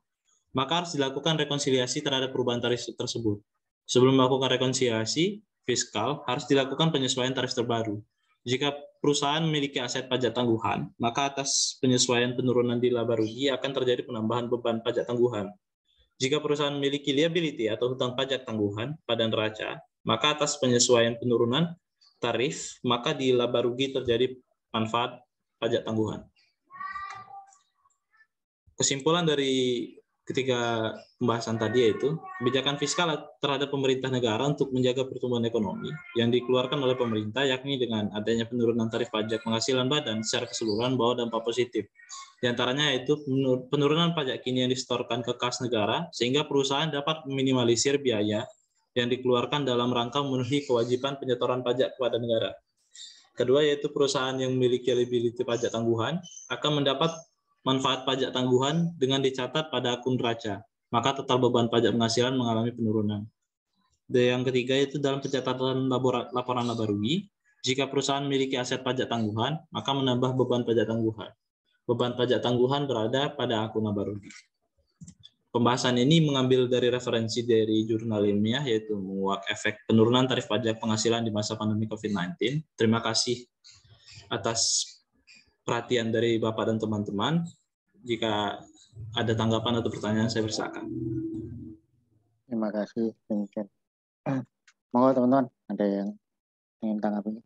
maka harus dilakukan rekonsiliasi terhadap perubahan tarif tersebut. Sebelum melakukan rekonsiliasi fiskal, harus dilakukan penyesuaian tarif terbaru. Jika perusahaan memiliki aset pajak tangguhan, maka atas penyesuaian penurunan di laba rugi akan terjadi penambahan beban pajak tangguhan. Jika perusahaan memiliki liability atau hutang pajak tangguhan pada neraca, maka atas penyesuaian penurunan tarif, maka di laba rugi terjadi manfaat pajak tangguhan. Kesimpulan dari ketiga pembahasan tadi yaitu kebijakan fiskal terhadap pemerintah negara untuk menjaga pertumbuhan ekonomi yang dikeluarkan oleh pemerintah, yakni dengan adanya penurunan tarif pajak penghasilan badan secara keseluruhan membawa dampak positif. Di antaranya yaitu penurunan pajak kini yang disetorkan ke kas negara sehingga perusahaan dapat meminimalisir biaya yang dikeluarkan dalam rangka memenuhi kewajiban penyetoran pajak kepada negara. Kedua yaitu perusahaan yang memiliki liability pajak tangguhan akan mendapat manfaat pajak tangguhan dengan dicatat pada akun neraca, maka total beban pajak penghasilan mengalami penurunan. Dan yang ketiga itu dalam pencatatan laporan laba rugi, jika perusahaan memiliki aset pajak tangguhan, maka menambah beban pajak tangguhan. Beban pajak tangguhan berada pada akun laba rugi. Pembahasan ini mengambil dari referensi dari jurnal ilmiah yaitu menguak efek penurunan tarif pajak penghasilan di masa pandemi COVID-19. Terima kasih atas perhatian dari Bapak dan teman-teman. Jika ada tanggapan atau pertanyaan, saya persilakan. Terima kasih, demikian. Monggo teman-teman, ada yang ingin tanggapi?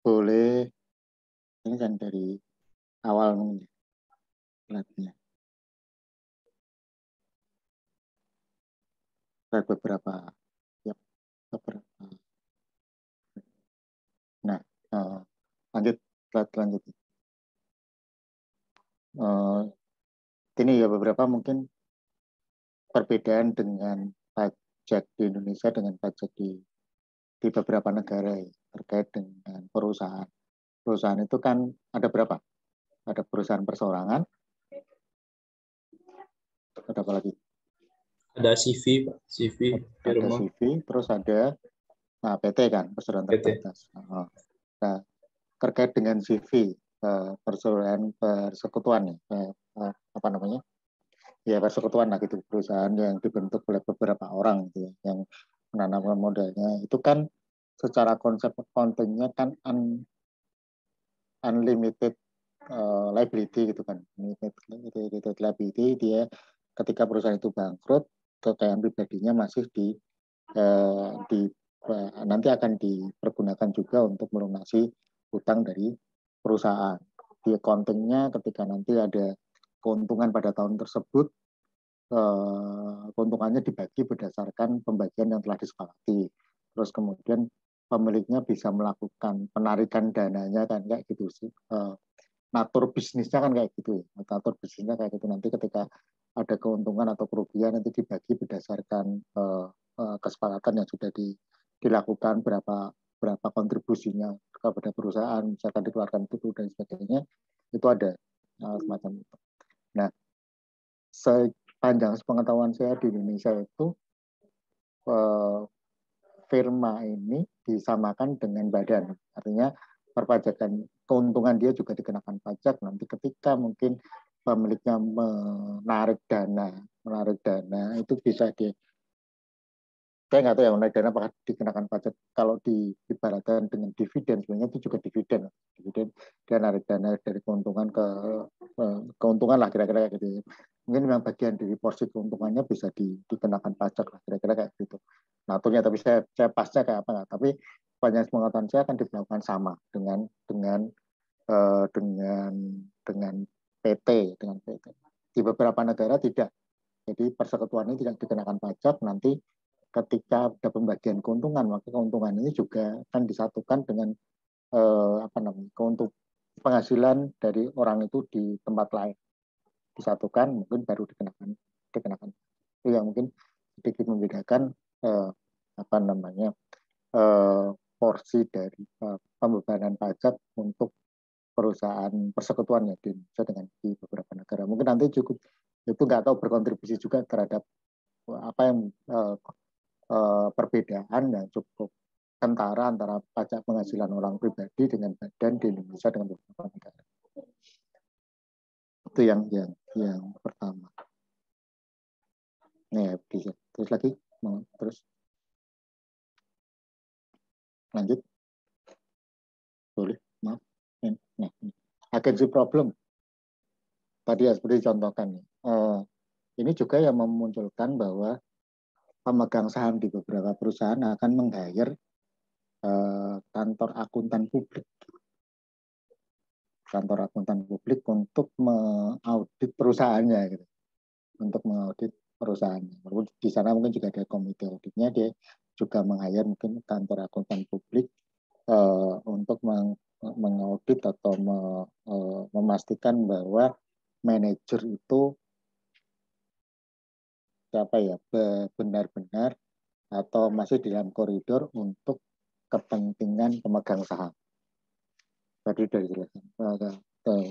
Boleh, ini kan dari awal mungkin ya. Beberapa. Nah, lanjut. Ini ya beberapa mungkin perbedaan dengan pajak di Indonesia dengan pajak di beberapa negara ya, terkait dengan perusahaan. Perusahaan itu kan ada berapa? Ada perusahaan perseorangan, ada apa lagi? Ada CV, ada CV, terus ada PT kan, perseroan terbatas. Nah, terkait dengan CV, perseroan persekutuan nih, apa namanya? Ya persekutuan lah gitu, perusahaan yang dibentuk oleh beberapa orang gitu ya, yang menanamkan modalnya itu kan secara konsep kontennya kan unlimited liability gitu kan, unlimited liability. Dia ketika perusahaan itu bangkrut, kekayaan pribadinya masih nanti akan dipergunakan juga untuk melunasi hutang dari perusahaan. Di accounting-nya ketika nanti ada keuntungan pada tahun tersebut, keuntungannya dibagi berdasarkan pembagian yang telah disepakati. Terus kemudian pemiliknya bisa melakukan penarikan dananya kan kayak gitu sih. Natur bisnisnya kan kayak gitu ya. Natur bisnisnya kayak gitu, nanti ketika ada keuntungan atau kerugian nanti dibagi berdasarkan kesepakatan yang sudah dilakukan, berapa kontribusinya kepada perusahaan, misalkan dikeluarkan itu dan sebagainya, itu ada semacam itu. Nah, sepanjang sepengetahuan saya di Indonesia itu firma ini disamakan dengan badan, artinya perpajakan keuntungan dia juga dikenakan pajak. Nanti ketika mungkin pemiliknya menarik dana itu bisa saya nggak tahu ya menarik dana apakah dikenakan pajak. Kalau diibaratkan dengan dividen, sebenarnya itu juga dividen dia narik dana dari keuntungan ke keuntungan lah kira-kira kayak gitu. Mungkin memang bagian dari porsi keuntungannya bisa dikenakan pajak lah kira-kira kayak gitu. Naturnya, tapi saya pasnya kayak apa nggak. Tapi banyak pengetahuan saya akan dilakukan sama dengan PT. Di beberapa negara tidak. Jadi persekutuan ini tidak dikenakan pajak. Nanti ketika ada pembagian keuntungan, maka keuntungan ini juga akan disatukan dengan penghasilan dari orang itu di tempat lain, disatukan, mungkin baru dikenakan. Itu yang mungkin sedikit membedakan porsi dari pembebanan pajak untuk perusahaan persekutuan ya di Indonesia dengan di beberapa negara. Mungkin nanti cukup itu nggak tahu berkontribusi juga terhadap apa yang perbedaan yang cukup kentara antara pajak penghasilan orang pribadi dengan badan di Indonesia dengan beberapa negara. Itu yang pertama. Nih, bisa. Terus lagi, terus lanjut. Boleh, maaf. Nah, agency problem. tadi ya seperti dicontohkan, ini juga yang memunculkan bahwa pemegang saham di beberapa perusahaan akan meng-hire kantor akuntan publik untuk mengaudit perusahaannya gitu. Untuk mengaudit perusahaannya. Walaupun di sana mungkin juga ada komite auditnya, dia juga meng-hire mungkin kantor akuntan publik untuk mengaudit atau memastikan bahwa manajer itu benar-benar atau masih dalam koridor untuk kepentingan pemegang saham. Tadi dari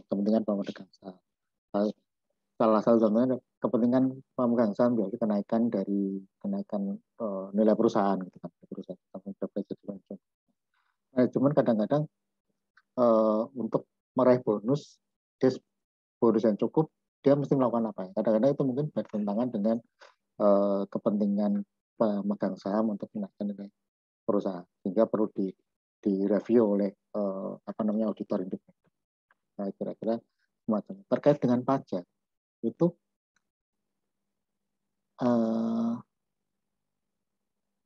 kepentingan pemegang saham. Salah satu contohnya kepentingan pemegang saham berarti kenaikan nilai perusahaan gitu kan, cuman kadang-kadang untuk meraih bonus yang cukup, dia mesti melakukan apa ya? Kadang-kadang itu mungkin bertentangan dengan kepentingan pemegang saham untuk menaikkan nilai perusahaan, sehingga perlu direview oleh auditor independen. Nah, kira-kira semacam terkait dengan pajak itu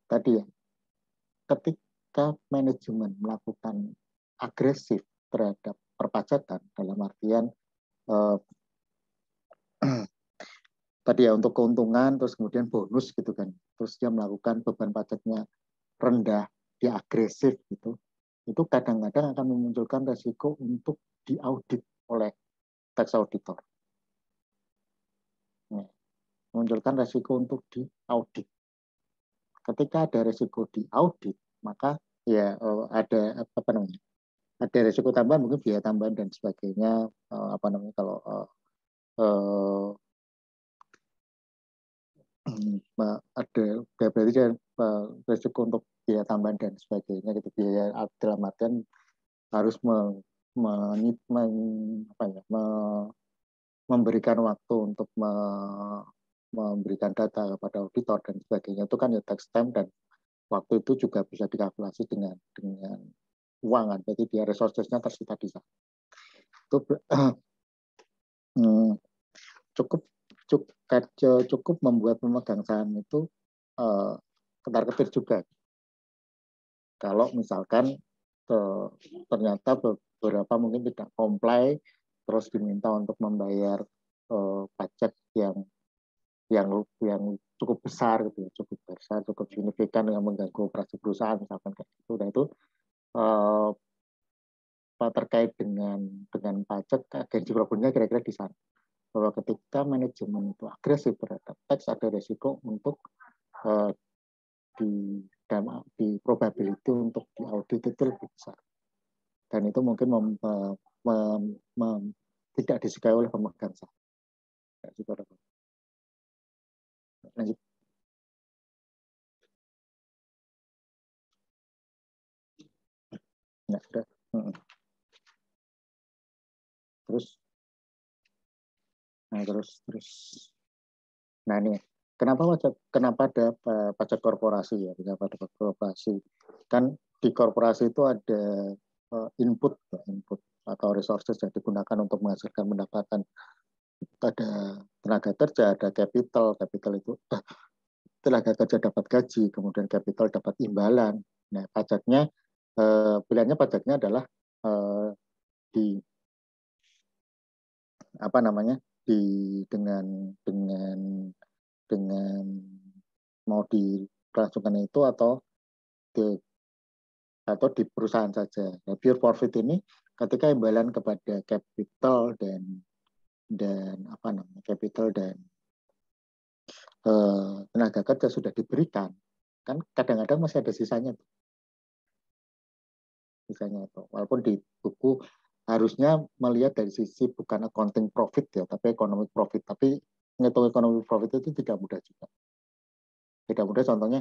tadi ya, ketika manajemen melakukan agresif terhadap perpajakan dalam artian tadi ya untuk keuntungan, terus kemudian bonus gitu kan, terus dia melakukan beban pajaknya rendah, dia agresif gitu, itu kadang-kadang akan memunculkan resiko untuk diaudit oleh tax auditor. Nah, memunculkan resiko untuk diaudit. Ketika ada resiko diaudit, maka ya ada ada resiko tambahan, mungkin biaya tambahan dan sebagainya, kalau ada berarti resiko untuk biaya tambahan dan sebagainya gitu, biaya dalam artian harus memberikan waktu untuk memberikan data kepada auditor dan sebagainya, itu kan ya tax time, dan waktu itu juga bisa dikalkulasi dengan uang kan, berarti dia resources-nya tersita di sana. Itu cukup membuat pemegang saham itu ketar-ketir juga. Kalau misalkan ternyata beberapa mungkin tidak comply, terus diminta untuk membayar pajak yang cukup besar gitu ya, cukup signifikan yang mengganggu operasi perusahaan misalkan kayak gitu. Dan itu terkait dengan pajak, agensi problemnya kira-kira di sana. Bahwa ketika manajemen itu agresif terhadap tax, ada resiko untuk di probability untuk diaudit itu lebih besar. Dan itu mungkin tidak disukai oleh pemegang saham. Lanjut. Ya, sudah. Terus. Nah ini, kenapa ada pajak korporasi ya? Kenapa ada pajak korporasi? Kan di korporasi itu ada input atau resources yang digunakan untuk menghasilkan pendapatan. Ada tenaga kerja, ada capital itu tenaga kerja dapat gaji, kemudian capital dapat imbalan. Nah, pajaknya pilihannya pajaknya adalah dengan mau dilangsungkan itu atau di perusahaan saja. Nah, pure profit ini ketika imbalan kepada capital dan tenaga kerja sudah diberikan, kan kadang-kadang masih ada sisanya tuh. Walaupun di buku harusnya melihat dari sisi bukan accounting profit ya, tapi economic profit. Tapi menghitung economic profit itu tidak mudah juga. Tidak mudah, contohnya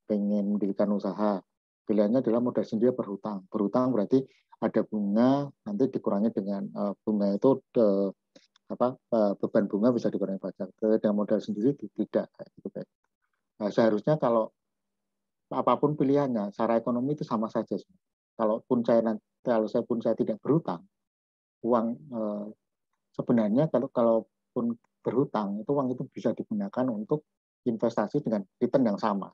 pengen mendirikan usaha, pilihannya adalah modal sendiri berhutang. Berhutang berarti ada bunga, nanti dikurangi dengan bunga itu beban bunga bisa dikurangi pajak. Dengan modal sendiri tidak kayak gitu. Nah, seharusnya kalau apapun pilihannya, secara ekonomi itu sama saja. kalau saya pun saya tidak berhutang, uang sebenarnya kalaupun berhutang itu uang itu bisa digunakan untuk investasi dengan return yang sama.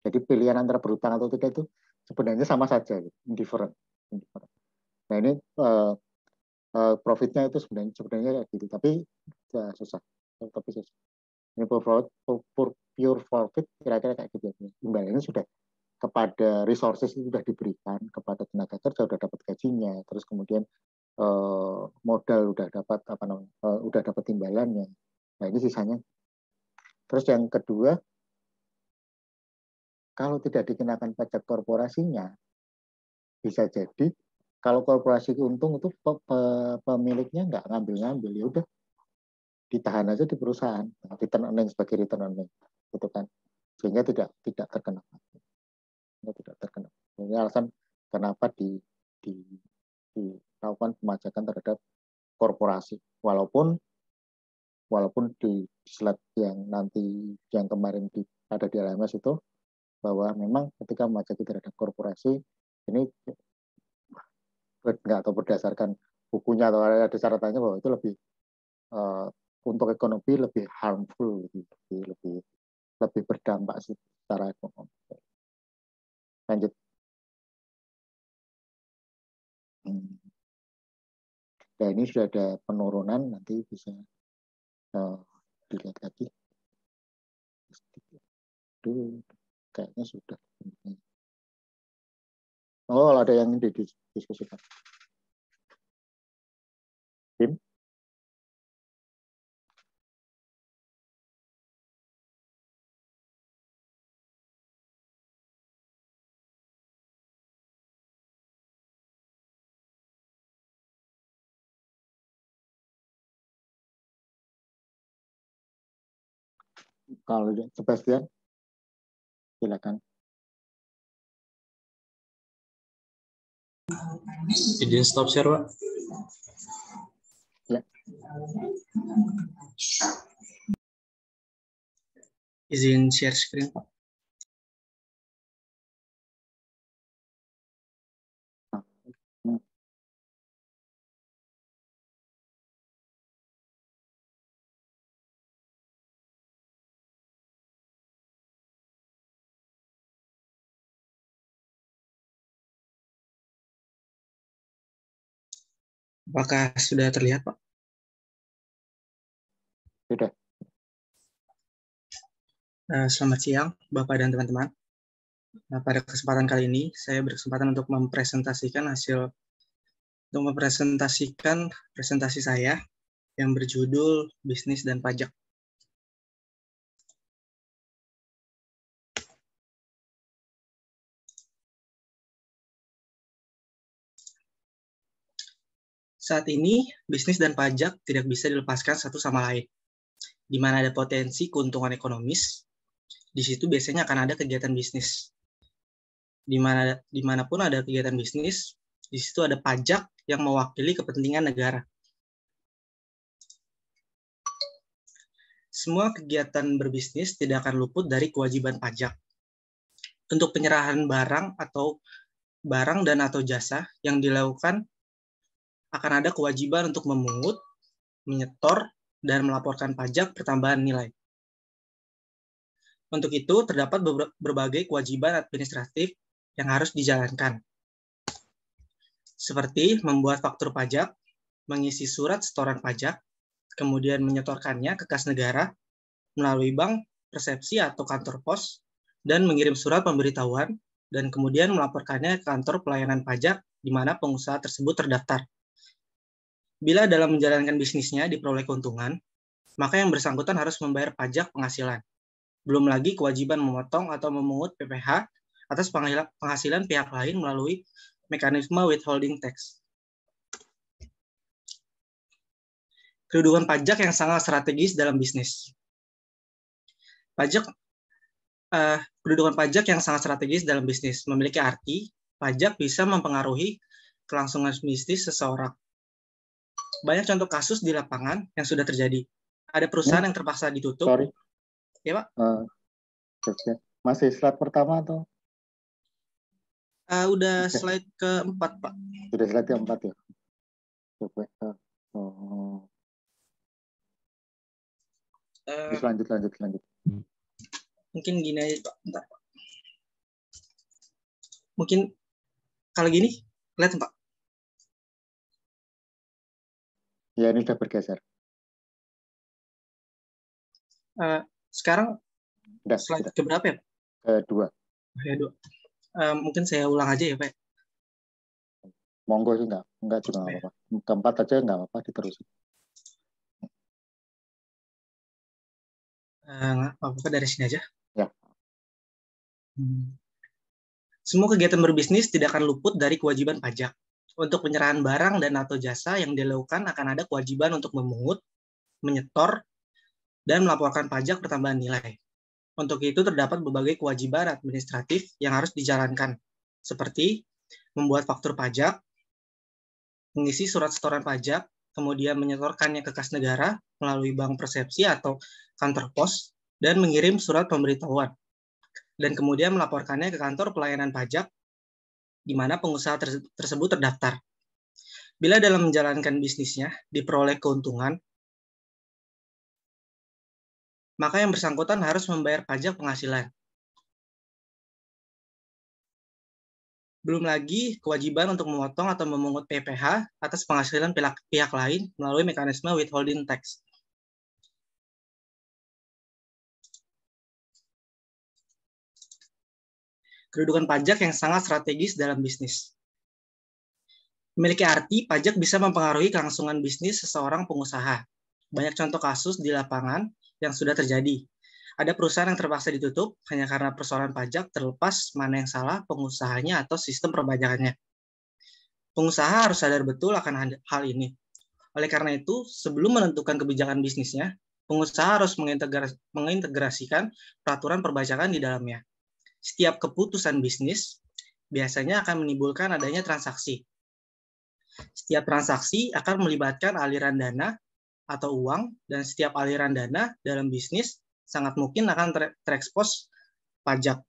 Jadi pilihan antara berhutang atau tidak itu sebenarnya sama saja, indifferent. Nah ini profitnya itu sebenarnya kayak gitu, tapi ya, susah. Tapi susah. Ini pure profit kira-kira kayak gitu. Imbalannya sudah kepada resources itu sudah diberikan, kepada tenaga kerja sudah dapat gajinya, terus kemudian modal udah dapat udah dapat imbalannya. Nah ini sisanya. Terus yang kedua, kalau tidak dikenakan pajak korporasinya, bisa jadi kalau korporasi untung itu pemiliknya nggak ngambil, ya udah ditahan aja di perusahaan, return earning sebagai return earning, gitu kan, sehingga tidak terkena. Ini alasan kenapa dilakukan pemajakan terhadap korporasi, walaupun di slide yang kemarin ada di LMS itu bahwa memang ketika memajaki terhadap korporasi ini nggak tahu berdasarkan bukunya atau ada catatannya bahwa itu lebih untuk ekonomi lebih harmful, lebih berdampak secara ekonomi. Lanjut. Nah ini sudah ada penurunan, nanti bisa dilihat lagi. Kayaknya sudah. Oh, ada yang didiskusikan. Tim? Kalau Sebastian, silakan. Izin stop share, Pak. Ya. Izin share screen, Pak. Apakah sudah terlihat, Pak? Sudah. Selamat siang, Bapak dan teman-teman. Nah, pada kesempatan kali ini, saya berkesempatan untuk mempresentasikan presentasi saya yang berjudul Bisnis dan Pajak. Saat ini, bisnis dan pajak tidak bisa dilepaskan satu sama lain. Di mana ada potensi keuntungan ekonomis, di situ biasanya akan ada kegiatan bisnis. Dimanapun ada kegiatan bisnis, di situ ada pajak yang mewakili kepentingan negara. Semua kegiatan berbisnis tidak akan luput dari kewajiban pajak. Untuk penyerahan barang dan atau jasa yang dilakukan akan ada kewajiban untuk memungut, menyetor, dan melaporkan pajak pertambahan nilai. Untuk itu, terdapat berbagai kewajiban administratif yang harus dijalankan, seperti membuat faktur pajak, mengisi surat setoran pajak, kemudian menyetorkannya ke kas negara melalui bank, persepsi atau kantor pos, dan mengirim surat pemberitahuan, dan kemudian melaporkannya ke kantor pelayanan pajak di mana pengusaha tersebut terdaftar. Bila dalam menjalankan bisnisnya diperoleh keuntungan, maka yang bersangkutan harus membayar pajak penghasilan. Belum lagi kewajiban memotong atau memungut PPh atas penghasilan pihak lain melalui mekanisme withholding tax. Kedudukan pajak yang sangat strategis dalam bisnis. Kedudukan pajak yang sangat strategis dalam bisnis memiliki arti pajak bisa mempengaruhi kelangsungan bisnis seseorang. Banyak contoh kasus di lapangan yang sudah terjadi. Ada perusahaan yang terpaksa ditutup. Sorry. Ya, Pak? Masih slide pertama atau? Udah slide keempat, Pak. Sudah slide keempat ya. Coba. Terus lanjut. Mungkin gini aja, Pak. Bentar, Pak. Mungkin kalau gini, kelihatan, Pak. Ya, ini sudah bergeser. Sekarang Sudah. slide keberapa ya, Pak? Kedua. Kedua. Mungkin saya ulang aja ya, Pak. Monggo sih enggak juga nggak apa-apa. Keempat aja nggak apa-apa, diterusin. Nggak apa-apa, dari sini aja. Ya. Semua kegiatan berbisnis tidak akan luput dari kewajiban pajak. Untuk penyerahan barang dan atau jasa yang dilakukan akan ada kewajiban untuk memungut, menyetor, dan melaporkan pajak pertambahan nilai. Untuk itu terdapat berbagai kewajiban administratif yang harus dijalankan, seperti membuat faktur pajak, mengisi surat setoran pajak, kemudian menyetorkannya ke kas negara melalui bank persepsi atau kantor pos, dan mengirim surat pemberitahuan. Dan kemudian melaporkannya ke kantor pelayanan pajak di mana pengusaha tersebut terdaftar. Bila dalam menjalankan bisnisnya diperoleh keuntungan, maka yang bersangkutan harus membayar pajak penghasilan. Belum lagi kewajiban untuk memotong atau memungut PPh atas penghasilan pihak lain melalui mekanisme withholding tax. Kedudukan pajak yang sangat strategis dalam bisnis. Memiliki arti, pajak bisa mempengaruhi kelangsungan bisnis seseorang pengusaha. Banyak contoh kasus di lapangan yang sudah terjadi. Ada perusahaan yang terpaksa ditutup hanya karena persoalan pajak, terlepas mana yang salah, pengusahanya atau sistem perpajakannya. Pengusaha harus sadar betul akan hal ini. Oleh karena itu, sebelum menentukan kebijakan bisnisnya, pengusaha harus mengintegrasikan peraturan perpajakan di dalamnya. Setiap keputusan bisnis biasanya akan menimbulkan adanya transaksi. Setiap transaksi akan melibatkan aliran dana atau uang, dan setiap aliran dana dalam bisnis sangat mungkin akan terekspos pajak.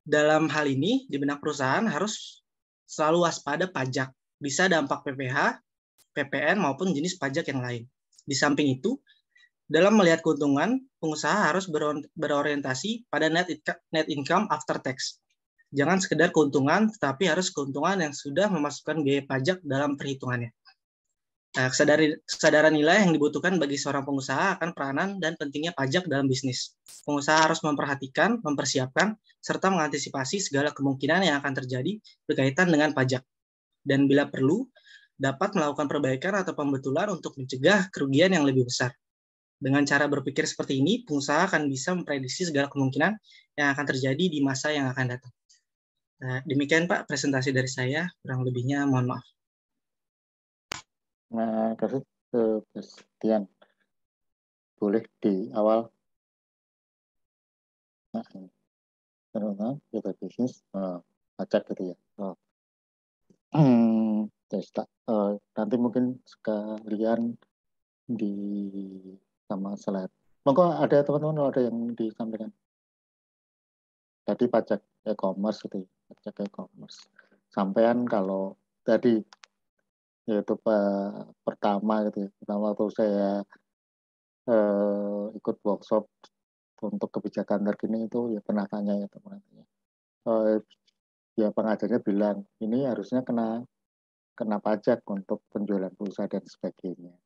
Dalam hal ini, di benak perusahaan harus selalu waspada pajak, bisa dampak PPh, PPN, maupun jenis pajak yang lain. Di samping itu, dalam melihat keuntungan, pengusaha harus berorientasi pada net income after tax. Jangan sekedar keuntungan, tetapi harus keuntungan yang sudah memasukkan biaya pajak dalam perhitungannya. Kesadaran nilai yang dibutuhkan bagi seorang pengusaha akan peranan dan pentingnya pajak dalam bisnis. Pengusaha harus memperhatikan, mempersiapkan, serta mengantisipasi segala kemungkinan yang akan terjadi berkaitan dengan pajak. Dan bila perlu, dapat melakukan perbaikan atau pembetulan untuk mencegah kerugian yang lebih besar. Dengan cara berpikir seperti ini, pengusaha akan bisa memprediksi segala kemungkinan yang akan terjadi di masa yang akan datang. Demikian Pak presentasi dari saya, kurang lebihnya mohon maaf. Nah, terus Bastian, boleh di awal kita bisnis pajak gitu ya. Terus nanti mungkin sekalian di sama slide. Monggo ada teman-teman ada yang disampaikan. Tadi pajak e-commerce gitu, pajak e-commerce. Sampean kalau tadi yaitu pertama gitu ya, pertama waktu saya ikut workshop untuk kebijakan terkini itu ya pernah tanya ya teman-teman. Ya pengajarnya bilang ini harusnya kena pajak untuk penjualan pulsa dan sebagainya.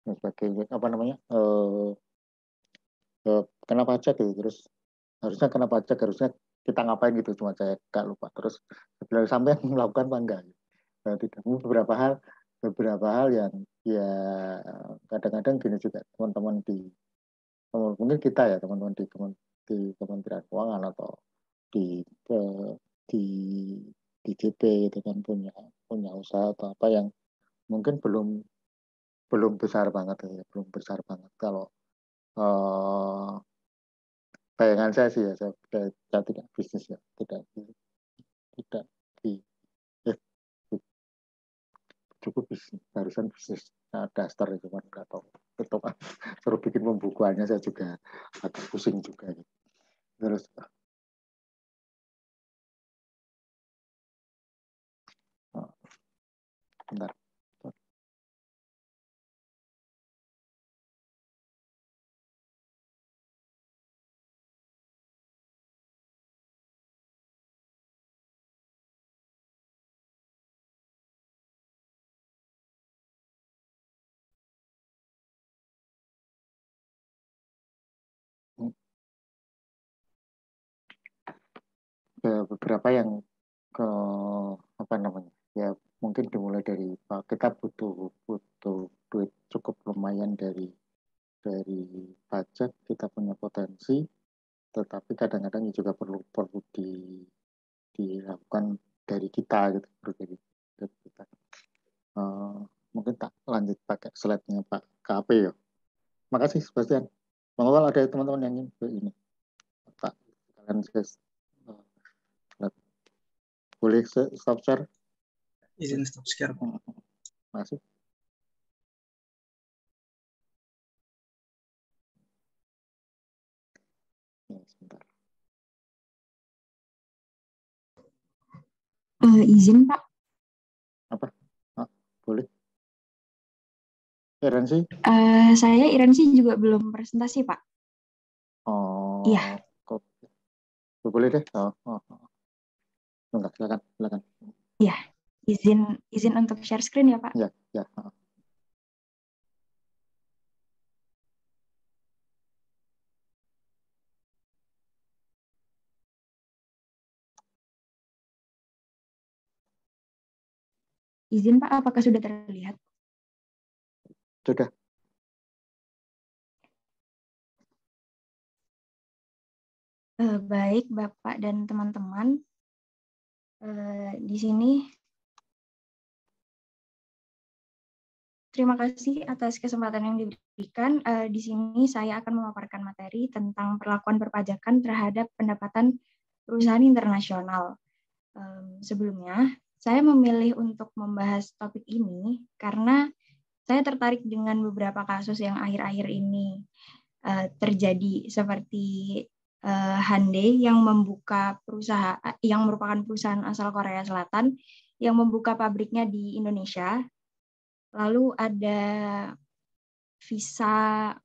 Dan sebagainya apa namanya kena pajak gitu, terus harusnya kena pajak, harusnya kita ngapain gitu, cuma saya gak lupa. Terus sebenarnya sampai melakukan apa enggak gitu. Nah, tidak beberapa hal yang ya kadang-kadang gini juga teman-teman mungkin kita ya teman-teman di Kementerian Keuangan atau di di DJP itu kan punya usaha atau apa yang mungkin belum besar banget ya, belum besar banget. Kalau bayangan saya sih ya, saya tidak bisnis ya, tidak barusan bisnis daster, cuman nggak tahu itu suruh bikin pembukuannya saya juga agak pusing juga gitu. Terus bentar. Beberapa yang ke apa namanya ya, mungkin dimulai dari kita butuh duit cukup lumayan dari pajak, kita punya potensi, tetapi kadang-kadang juga perlu dilakukan dari kita gitu, perlu dari kita. Mungkin tak lanjut pakai slide-nya Pak KP ya. Makasih Sebastian. Mengawal ada teman-teman yang ingin ini Pak kalian boleh stop share? Izin stop share. Masuk. Sebentar. Izin Pak. Apa? Boleh. Iransi? Saya Iransi juga belum presentasi Pak. Oh. Iya. Kok boleh deh. Enggak, silakan. Iya. Izin untuk share screen ya Pak. Ya. Izin Pak, apakah sudah terlihat? Sudah. Baik Bapak dan teman-teman, di sini terima kasih atas kesempatan yang diberikan. Di sini saya akan memaparkan materi tentang perlakuan perpajakan terhadap pendapatan perusahaan internasional. Sebelumnya, saya memilih untuk membahas topik ini karena saya tertarik dengan beberapa kasus yang akhir-akhir ini terjadi, seperti Hyundai yang merupakan perusahaan asal Korea Selatan yang membuka pabriknya di Indonesia. Lalu ada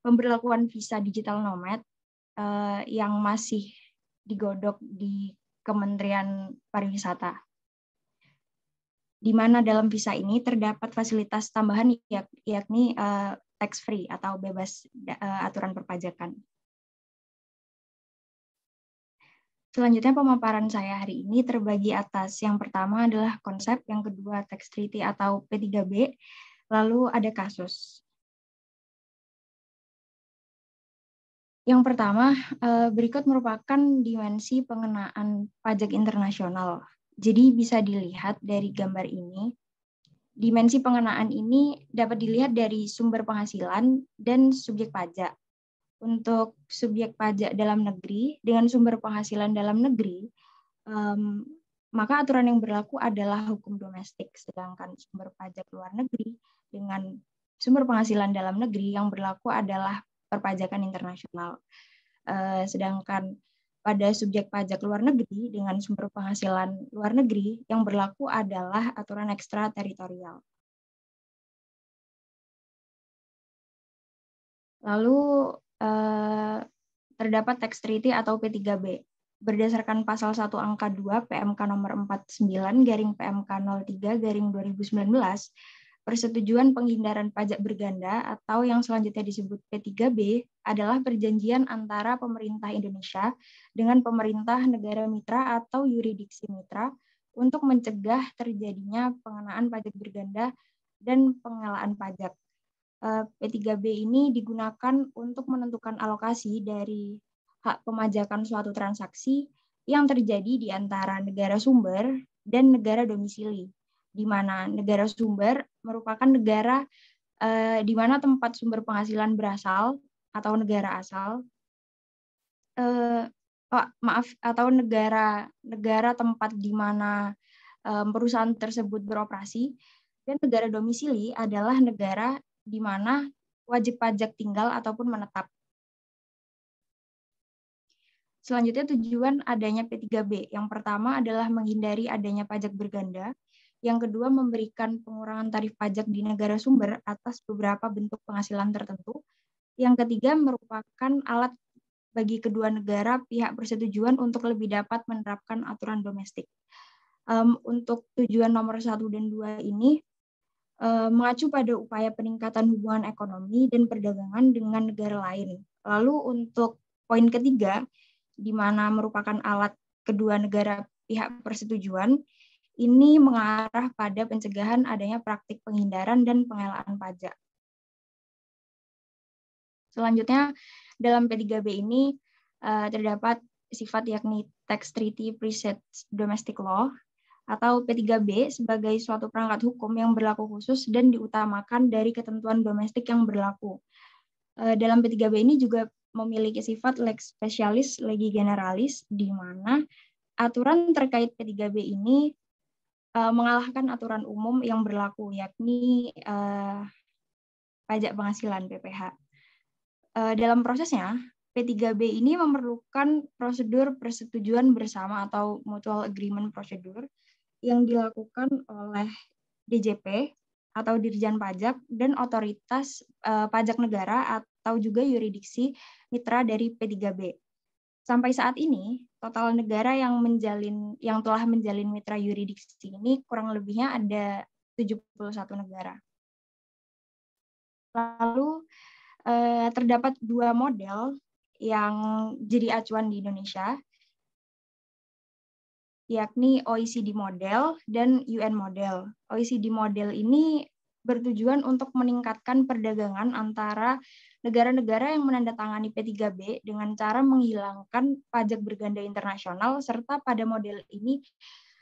pemberlakuan visa digital nomad yang masih digodok di Kementerian Pariwisata, di mana dalam visa ini terdapat fasilitas tambahan yakni tax free atau bebas aturan perpajakan. Selanjutnya pemaparan saya hari ini terbagi atas yang pertama adalah konsep, yang kedua tax treaty atau P3B, lalu ada kasus. Yang pertama, berikut merupakan dimensi pengenaan pajak internasional. Jadi bisa dilihat dari gambar ini, dimensi pengenaan ini dapat dilihat dari sumber penghasilan dan subjek pajak. Untuk subjek pajak dalam negeri dengan sumber penghasilan dalam negeri, maka aturan yang berlaku adalah hukum domestik, sedangkan sumber pajak luar negeri dengan sumber penghasilan dalam negeri yang berlaku adalah perpajakan internasional. Sedangkan pada subjek pajak luar negeri dengan sumber penghasilan luar negeri yang berlaku adalah aturan ekstrateritorial. Lalu terdapat tax treaty atau P3B. Berdasarkan pasal 1 angka 2 PMK nomor 49/PMK 03/2019, persetujuan penghindaran pajak berganda atau yang selanjutnya disebut P3B adalah perjanjian antara pemerintah Indonesia dengan pemerintah negara mitra atau yurisdiksi mitra untuk mencegah terjadinya pengenaan pajak berganda dan pengelolaan pajak. P3B ini digunakan untuk menentukan alokasi dari hak pemajakan suatu transaksi yang terjadi di antara negara sumber dan negara domisili, di mana negara sumber merupakan negara di mana tempat sumber penghasilan berasal atau negara asal, atau negara tempat di mana perusahaan tersebut beroperasi, Dan negara domisili adalah negara di mana wajib pajak tinggal ataupun menetap. Selanjutnya tujuan adanya P3B. Yang pertama adalah menghindari adanya pajak berganda. Yang kedua memberikan pengurangan tarif pajak di negara sumber atas beberapa bentuk penghasilan tertentu. Yang ketiga merupakan alat bagi kedua negara pihak persetujuan untuk lebih dapat menerapkan aturan domestik. Untuk tujuan nomor 1 dan 2 ini mengacu pada upaya peningkatan hubungan ekonomi dan perdagangan dengan negara lain. Lalu untuk poin ketiga, di mana merupakan alat kedua negara pihak persetujuan, ini mengarah pada pencegahan adanya praktik penghindaran dan pengelolaan pajak. Selanjutnya, dalam P3B ini terdapat sifat yakni Tax Treaty Preset Domestic Law, atau P3B sebagai suatu perangkat hukum yang berlaku khusus dan diutamakan dari ketentuan domestik yang berlaku. Dalam P3B ini juga memiliki sifat lex specialis legi generalis, di mana aturan terkait P3B ini mengalahkan aturan umum yang berlaku, yakni pajak penghasilan PPh. Dalam prosesnya, P3B ini memerlukan prosedur persetujuan bersama atau mutual agreement procedure yang dilakukan oleh DJP atau Dirjen Pajak dan otoritas pajak negara atau juga yuridiksi mitra dari P3B. Sampai saat ini, total negara yang telah menjalin mitra yuridiksi ini kurang lebihnya ada 71 negara. Lalu terdapat 2 model yang jadi acuan di Indonesia, yakni OECD model dan UN model. OECD model ini bertujuan untuk meningkatkan perdagangan antara negara-negara yang menandatangani P3B dengan cara menghilangkan pajak berganda internasional, serta pada model ini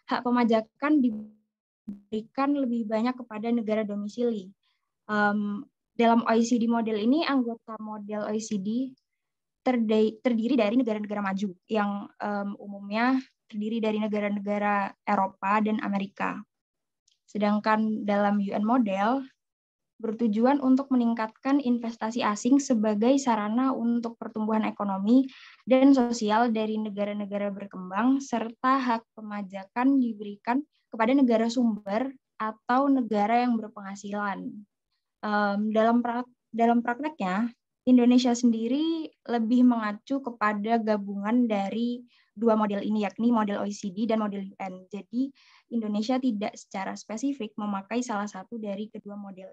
hak pemajakan diberikan lebih banyak kepada negara domisili. Dalam OECD model ini, anggota model OECD terdiri dari negara-negara maju yang umumnya terdiri dari negara-negara Eropa dan Amerika. Sedangkan dalam UN model bertujuan untuk meningkatkan investasi asing sebagai sarana untuk pertumbuhan ekonomi dan sosial dari negara-negara berkembang, serta hak pemajakan diberikan kepada negara sumber atau negara yang berpenghasilan. Dalam prakteknya, Indonesia sendiri lebih mengacu kepada gabungan dari 2 model ini, yakni model OECD dan model UN. Jadi, Indonesia tidak secara spesifik memakai salah satu dari kedua model.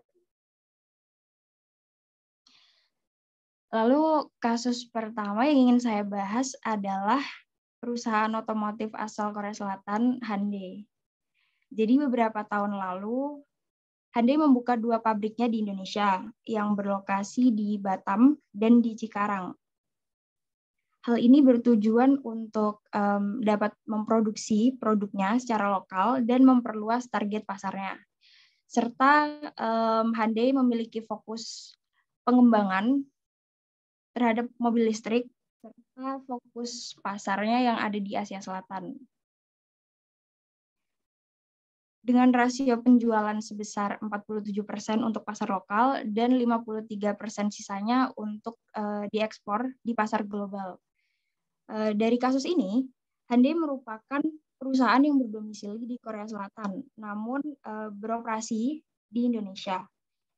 Lalu, kasus pertama yang ingin saya bahas adalah perusahaan otomotif asal Korea Selatan, Hyundai. Jadi, beberapa tahun lalu, Hyundai membuka 2 pabriknya di Indonesia yang berlokasi di Batam dan di Cikarang. Hal ini bertujuan untuk dapat memproduksi produknya secara lokal dan memperluas target pasarnya. Serta Hyundai memiliki fokus pengembangan terhadap mobil listrik serta fokus pasarnya yang ada di Asia Selatan. Dengan rasio penjualan sebesar 47% untuk pasar lokal dan 53% sisanya untuk diekspor di pasar global. Dari kasus ini, Hyundai merupakan perusahaan yang berdomisili di Korea Selatan, namun beroperasi di Indonesia.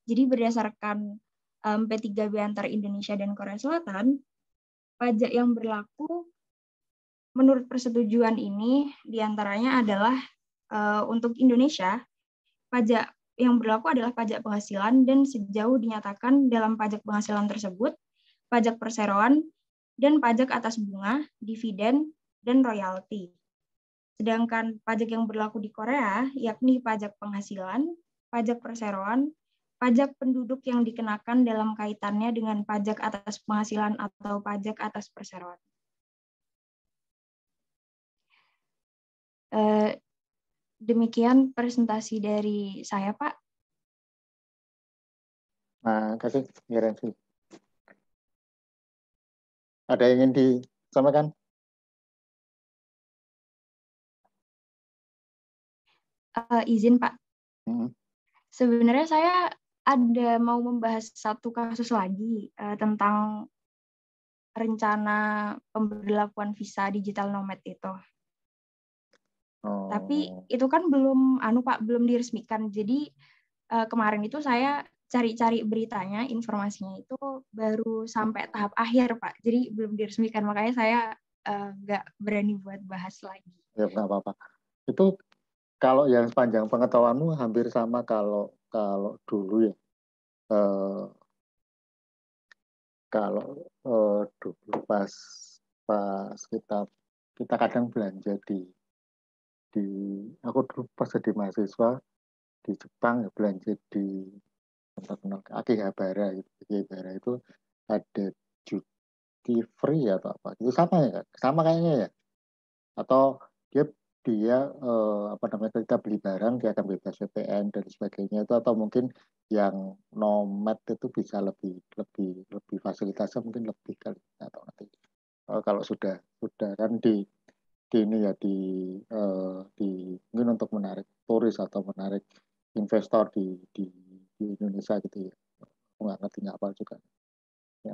Jadi berdasarkan P3B antara Indonesia dan Korea Selatan, pajak yang berlaku menurut persetujuan ini diantaranya adalah untuk Indonesia, pajak yang berlaku adalah pajak penghasilan dan sejauh dinyatakan dalam pajak penghasilan tersebut, pajak perseroan, dan pajak atas bunga, dividen, dan royalti. Sedangkan pajak yang berlaku di Korea, yakni pajak penghasilan, pajak perseroan, pajak penduduk yang dikenakan dalam kaitannya dengan pajak atas penghasilan atau pajak atas perseroan. Demikian presentasi dari saya, Pak. Terima kasih, Miransi. Ada yang ingin disampaikan? Izin, Pak. Sebenarnya saya ada mau membahas satu kasus lagi tentang rencana pemberlakuan visa digital nomad itu. Tapi itu kan belum Pak, belum diresmikan. Jadi kemarin itu saya cari-cari beritanya, informasinya itu baru sampai tahap akhir, Pak. Jadi belum diresmikan, makanya saya nggak berani buat bahas lagi. Ya nggak apa-apa. Itu kalau yang sepanjang pengetahuanmu hampir sama kalau dulu ya. Kalau dulu pas kita kadang belanja di aku dulu pas jadi mahasiswa di Jepang ya, belanja di tempat Akihabara itu ada duty free atau apa itu sama ya, sama kayaknya ya, atau dia dia apa namanya, kita beli barang dia akan bebas VPN dan sebagainya itu, atau mungkin yang nomad itu bisa lebih fasilitasnya mungkin lebih kali, atau nanti kalau sudah kan di ini ya di mungkin untuk menarik turis atau menarik investor di Indonesia gitu ya. Aku nggak ngerti apa juga ya.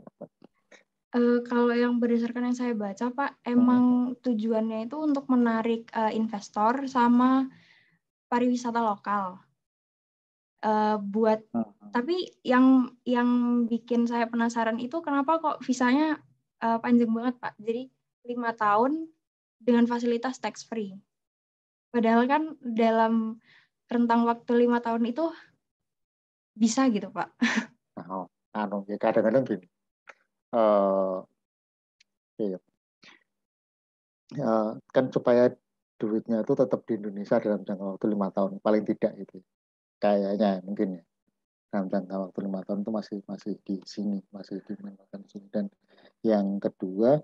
Kalau yang berdasarkan yang saya baca, Pak, emang tujuannya itu untuk menarik investor sama pariwisata lokal. Tapi yang bikin saya penasaran itu kenapa kok visanya panjang banget, Pak. Jadi 5 tahun dengan fasilitas tax free. Padahal kan dalam rentang waktu 5 tahun itu bisa gitu, Pak. Ya kadang-kadang gini. Kan supaya duitnya itu tetap di Indonesia dalam jangka waktu 5 tahun paling tidak itu, kayaknya mungkin ya, dalam jangka waktu 5 tahun itu masih di sini, masih di sini. Dan yang kedua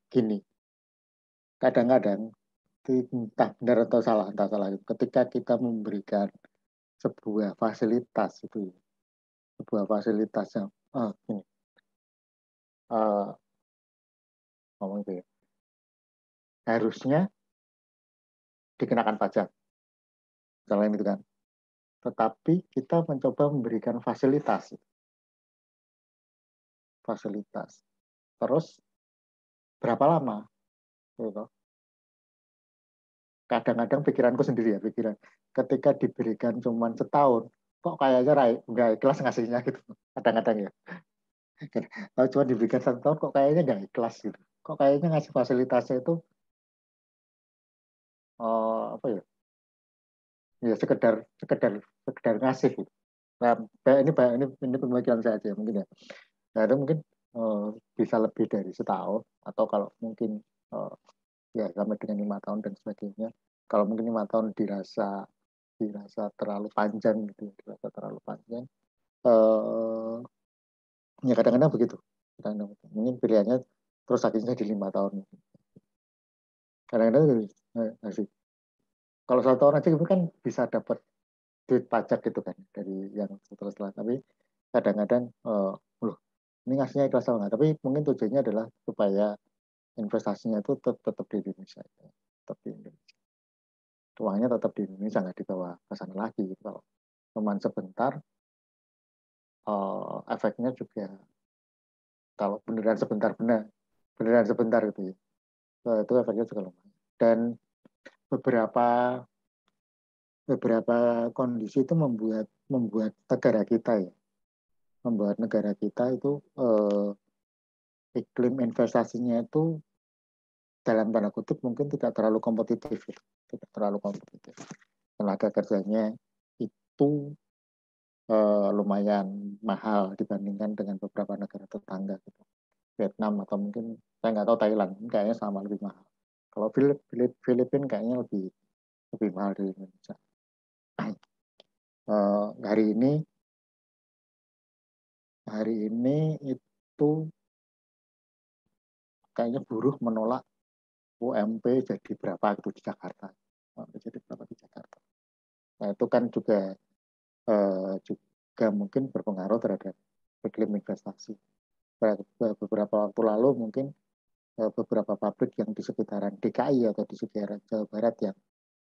gini, kadang-kadang entah benar atau salah, ketika kita memberikan sebuah fasilitas itu, sebuah fasilitas yang gini, ngomong itu ya, harusnya dikenakan pajak, misalnya itu kan. Tetapi kita mencoba memberikan fasilitas. Terus berapa lama? Gitu. Kadang-kadang pikiranku sendiri ya, ketika diberikan cuma setahun, kok kayaknya nggak ikhlas ngasihnya gitu. Kadang-kadang ya. Kalau cuma diberikan 1 tahun, kok kayaknya nggak ikhlas gitu. Kok kayaknya ngasih fasilitasnya itu apa ya? Ya sekedar ngasih gitu. Nah, ini pemikiran saya aja mungkin ya. Nah, itu mungkin bisa lebih dari setahun, atau kalau mungkin ya sampai dengan 5 tahun dan sebagainya. Kalau mungkin 5 tahun dirasa terlalu panjang gitu, ya kadang-kadang begitu. Mungkin pilihannya terus akhirnya di 5 tahun. Kadang-kadang sih. Kalau 1 tahun aja itu kan bisa dapat duit pajak gitu kan dari yang setelah. Tapi kadang-kadang loh, ini ngasihnya ikhlas atau enggak, tapi mungkin tujuannya adalah supaya investasinya itu tetap di Indonesia, tetap di Indonesia. Uangnya tetap di Indonesia, nggak dibawa ke sana lagi. Kalau cuman sebentar, efeknya juga kalau beneran sebentar gitu ya, itu efeknya juga lumayan. Dan beberapa kondisi itu membuat negara kita ya, itu iklim investasinya itu dalam tanda kutip mungkin tidak terlalu kompetitif, tenaga kerjanya itu lumayan mahal dibandingkan dengan beberapa negara tetangga gitu. Vietnam atau mungkin saya nggak tahu, Thailand kayaknya sama, lebih mahal. Kalau Filipina kayaknya lebih mahal dari Indonesia. Hari ini itu kayaknya buruh menolak UMP jadi berapa gitu di Jakarta. Nah, itu kan juga mungkin berpengaruh terhadap iklim investasi. Beberapa waktu lalu mungkin beberapa pabrik yang di sekitaran DKI atau di sekitaran Jawa Barat yang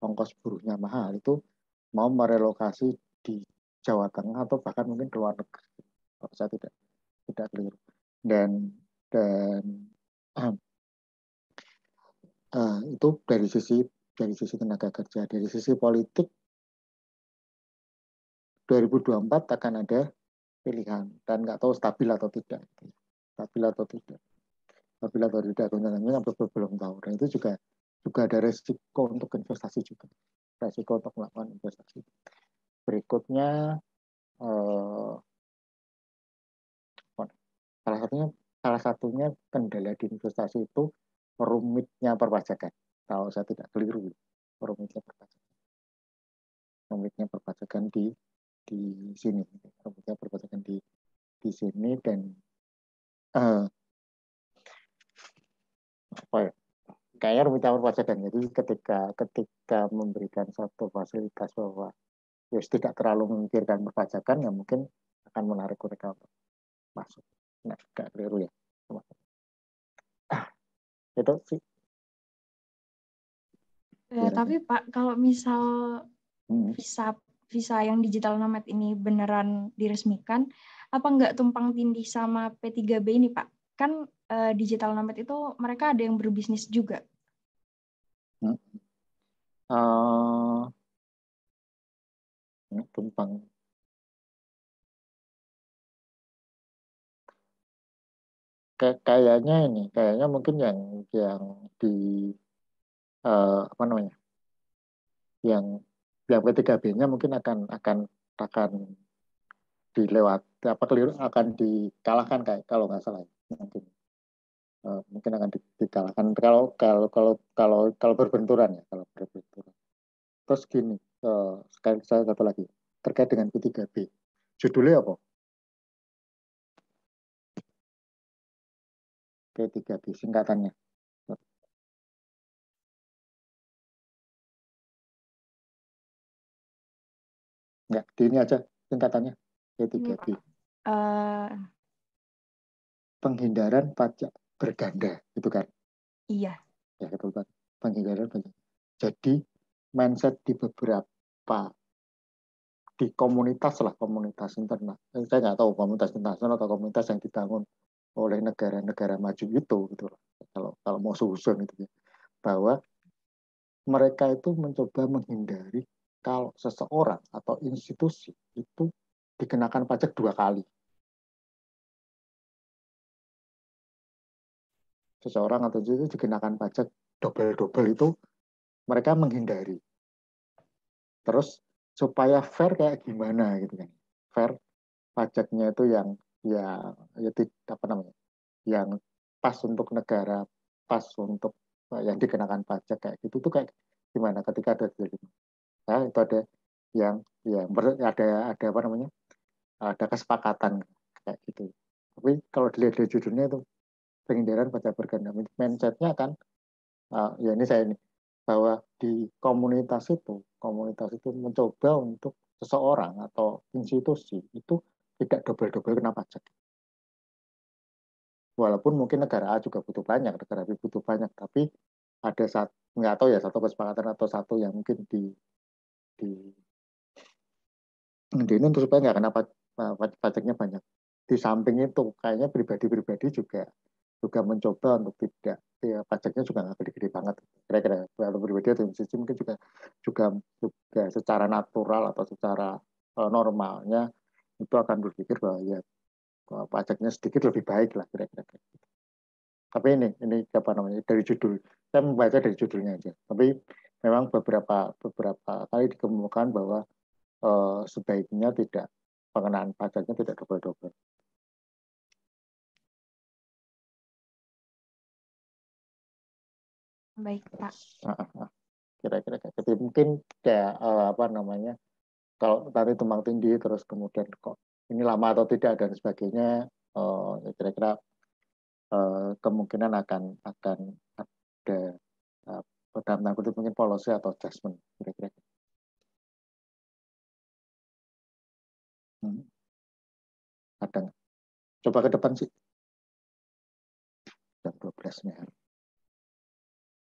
ongkos buruhnya mahal itu mau merelokasi di Jawa Tengah atau bahkan mungkin ke luar negeri. Kalau saya tidak keliru. Dan itu dari sisi tenaga kerja. Dari sisi politik 2024 akan ada pilihan dan nggak tahu stabil atau tidak. Stabil atau tidak. Stabil atau tidak, gonjang-ganjing belum tahu. Dan itu juga ada resiko untuk investasi juga. Resiko untuk melakukan investasi. Berikutnya salah satunya kendala di investasi itu rumitnya perpajakan. Kalau saya tidak keliru, rumitnya perpajakan di sini, rumitnya perpajakan di sini dan apa ya? Kayaknya rumitnya perpajakan. Jadi ketika memberikan satu fasilitas bahwa tidak terlalu memikirkan perpajakan, ya mungkin akan menarik mereka untuk masuk. Nah, nggak keliru ya. Itu sih. Ya, tapi Pak, kalau misal visa yang digital nomad ini beneran diresmikan, apa nggak tumpang tindih sama P3B ini, Pak? Kan digital nomad itu mereka ada yang berbisnis juga. Tumpang. Kayaknya mungkin yang di apa namanya, yang P3B-nya mungkin akan dilewati, keliru, akan dikalahkan kayak kalau nggak salah mungkin akan dikalahkan kalau berbenturan ya, kalau berbenturan. Terus gini, sekali saya satu lagi terkait dengan P3B, judulnya apa? P3B singkatannya. Enggak, ini aja singkatannya P3B. Penghindaran pajak berganda, gitu kan? Iya. Ya, betul kan. Penghindaran pajak. Jadi mindset di beberapa komunitas internal. Saya nggak tahu komunitas internasional atau komunitas yang dibangun oleh negara-negara maju itu, gitu. Kalau mau susun itu ya, bahwa mereka itu mencoba menghindari kalau seseorang atau institusi itu dikenakan pajak 2 kali. Seseorang atau institusi dikenakan pajak double itu mereka menghindari. Terus supaya fair kayak gimana gitu kan? Fair pajaknya itu yang apa namanya? Yang pas untuk negara, pas untuk yang dikenakan pajak kayak gitu tuh kayak gimana ketika ada nah, itu ada yang ada apa namanya? Ada kesepakatan kayak gitu. Tapi kalau dilihat dari judulnya itu penghindaran pajak berganda, mindsetnya kan ya ini saya ini bahwa di komunitas itu mencoba untuk seseorang atau institusi itu tidak double kena pajak. Walaupun mungkin negara A juga butuh banyak, negara B butuh banyak, tapi ada nggak tahu ya satu kesepakatan atau satu yang mungkin ini untuk supaya nggak kena pajaknya banyak. Di samping itu kayaknya pribadi-pribadi juga mencoba untuk tidak, ya pajaknya juga nggak gede-gede banget. Kira-kira kalau pribadi atau institusi mungkin juga secara natural atau secara normalnya itu akan berpikir bahwa ya pajaknya sedikit lebih baik lah kira-kira. Tapi ini apa namanya, dari judul, saya membaca dari judulnya aja. Tapi memang beberapa kali dikemukakan bahwa sebaiknya tidak, pengenaan pajaknya tidak double. Baik, Pak. Kira-kira jadi mungkin kayak apa namanya, kalau tadi tumpang tindih terus kemudian kok ini lama atau tidak dan sebagainya, kira-kira kemungkinan akan ada dalam tanda kutip mungkin policy atau adjustment kira-kira. Ada nggak? Coba ke depan sih. Jam 12 nih.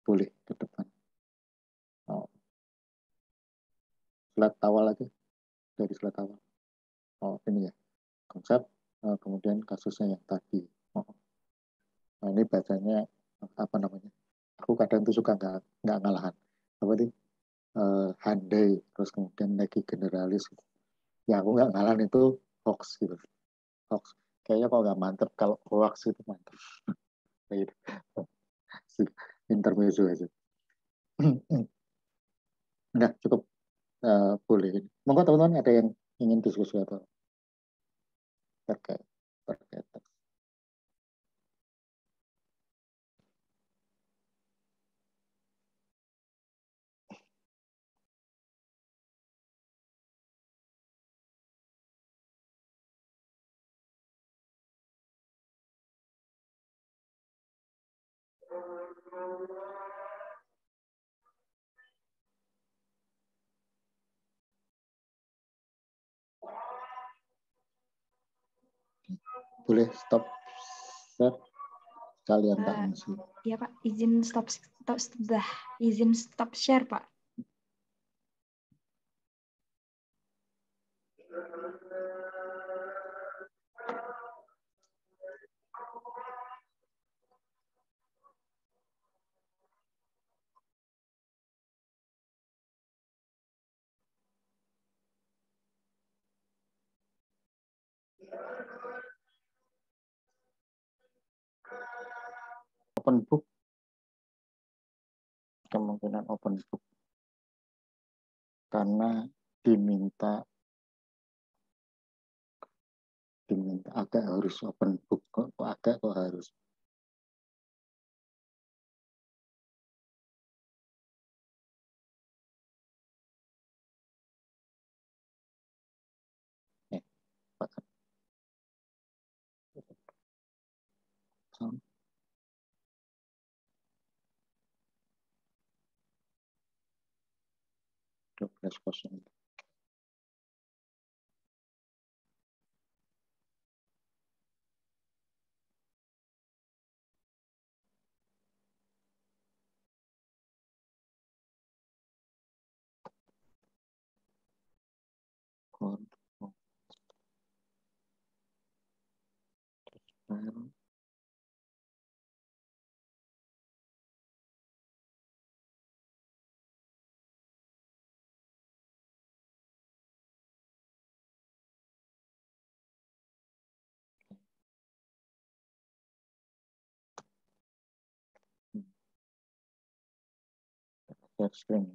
Boleh ke depan. slide awal lagi, dari slide awal. Oh ini ya, konsep, kemudian kasusnya yang tadi. Nah ini bacanya apa namanya? Aku kadang tuh suka nggak ngalahan. Apa sih? Handai, terus kemudian lagi generalis. Gitu. Ya aku nggak ngalahan itu hoax gitu. Hoax. Kayaknya kalau nggak mantep, kalau hoax itu mantep. Kayak gitu. Intermezzo aja. Nah cukup boleh. Monggo teman-teman ada yang ingin diskusi atau terkait. Boleh stop share kalian tak ngisi. Iya Pak, izin izin stop share Pak. Open book, kemungkinan open book karena diminta agak harus open book kok harus. Kosong. Screen.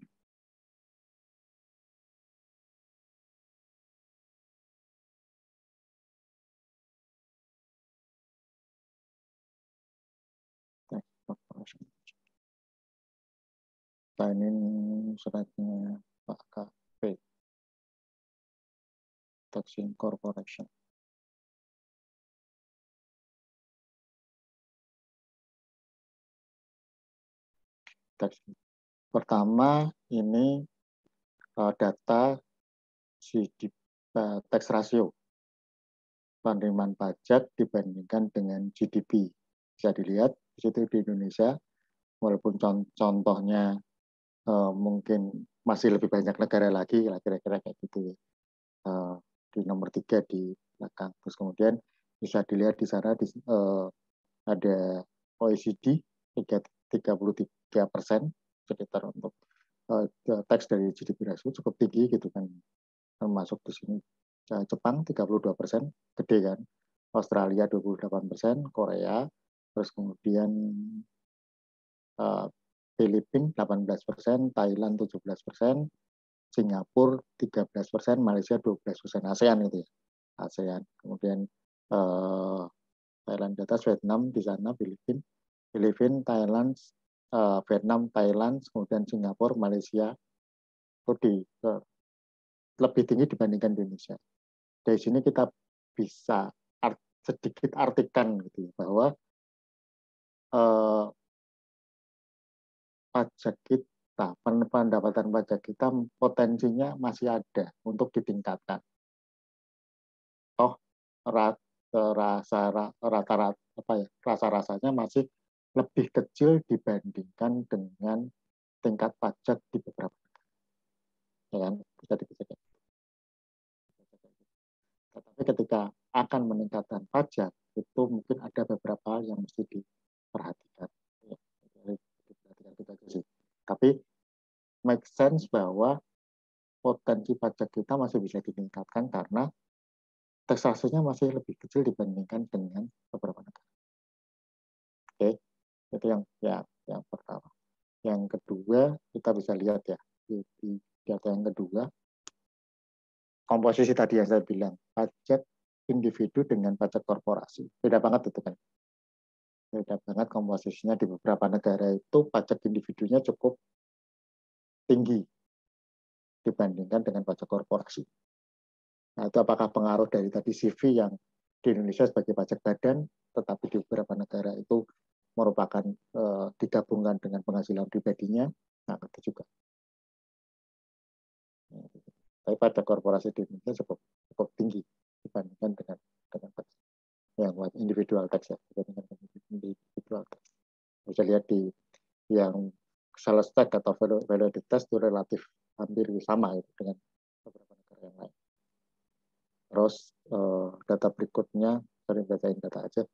Sign-in suratnya Pak KP. Tax Incorporation. Pertama ini data tax ratio penerimaan pajak dibandingkan dengan GDP. Bisa dilihat di situ di Indonesia, walaupun contohnya mungkin masih lebih banyak negara lagi, kira-kira kayak gitu ya. Di nomor 3 di belakang. Terus kemudian bisa dilihat di sana ada OECD 33% sekitar untuk tax dari GDP ratio cukup tinggi gitu kan, termasuk di sini Jepang 32%, gede kan, Australia 28%, Korea, terus kemudian Filipina 18%, Thailand 17%, Singapura 13%, Malaysia 12%, ASEAN gitu ya, ASEAN. Kemudian Thailand di atas, Vietnam di sana, Filipina, Thailand, Vietnam, Thailand, kemudian Singapura, Malaysia itu lebih tinggi dibandingkan Indonesia. Dari sini kita bisa sedikit artikan gitu ya, bahwa pajak kita, pendapatan pajak kita potensinya masih ada untuk ditingkatkan. Toh rasa-rasanya masih lebih kecil dibandingkan dengan tingkat pajak di beberapa negara. ya kan, bisa dipikirkan. Tetapi ketika akan meningkatkan pajak, itu mungkin ada beberapa hal yang mesti diperhatikan. Ya, diperhatikan kita sih. Tapi make sense bahwa potensi pajak kita masih bisa ditingkatkan karena taksasinya masih lebih kecil dibandingkan dengan beberapa negara. Oke, itu yang pertama. Yang kedua, kita bisa lihat ya di data yang kedua, komposisi tadi yang saya bilang, pajak individu dengan pajak korporasi. Beda banget itu kan. Beda banget komposisinya. Di beberapa negara itu pajak individunya cukup tinggi dibandingkan dengan pajak korporasi. Nah, itu apakah pengaruh dari tadi CV yang di Indonesia sebagai pajak badan, tetapi di beberapa negara itu merupakan digabungkan dengan penghasilan pribadinya, nah itu juga. Tapi pajak korporasi di Indonesia cukup tinggi dibandingkan dengan pajak yang individual tax ya, dibandingkan individual tax. Bisa lihat di yang sales tax atau value added tax itu relatif hampir sama itu dengan beberapa negara yang lain. Terus data berikutnya, sorry bacain data aja.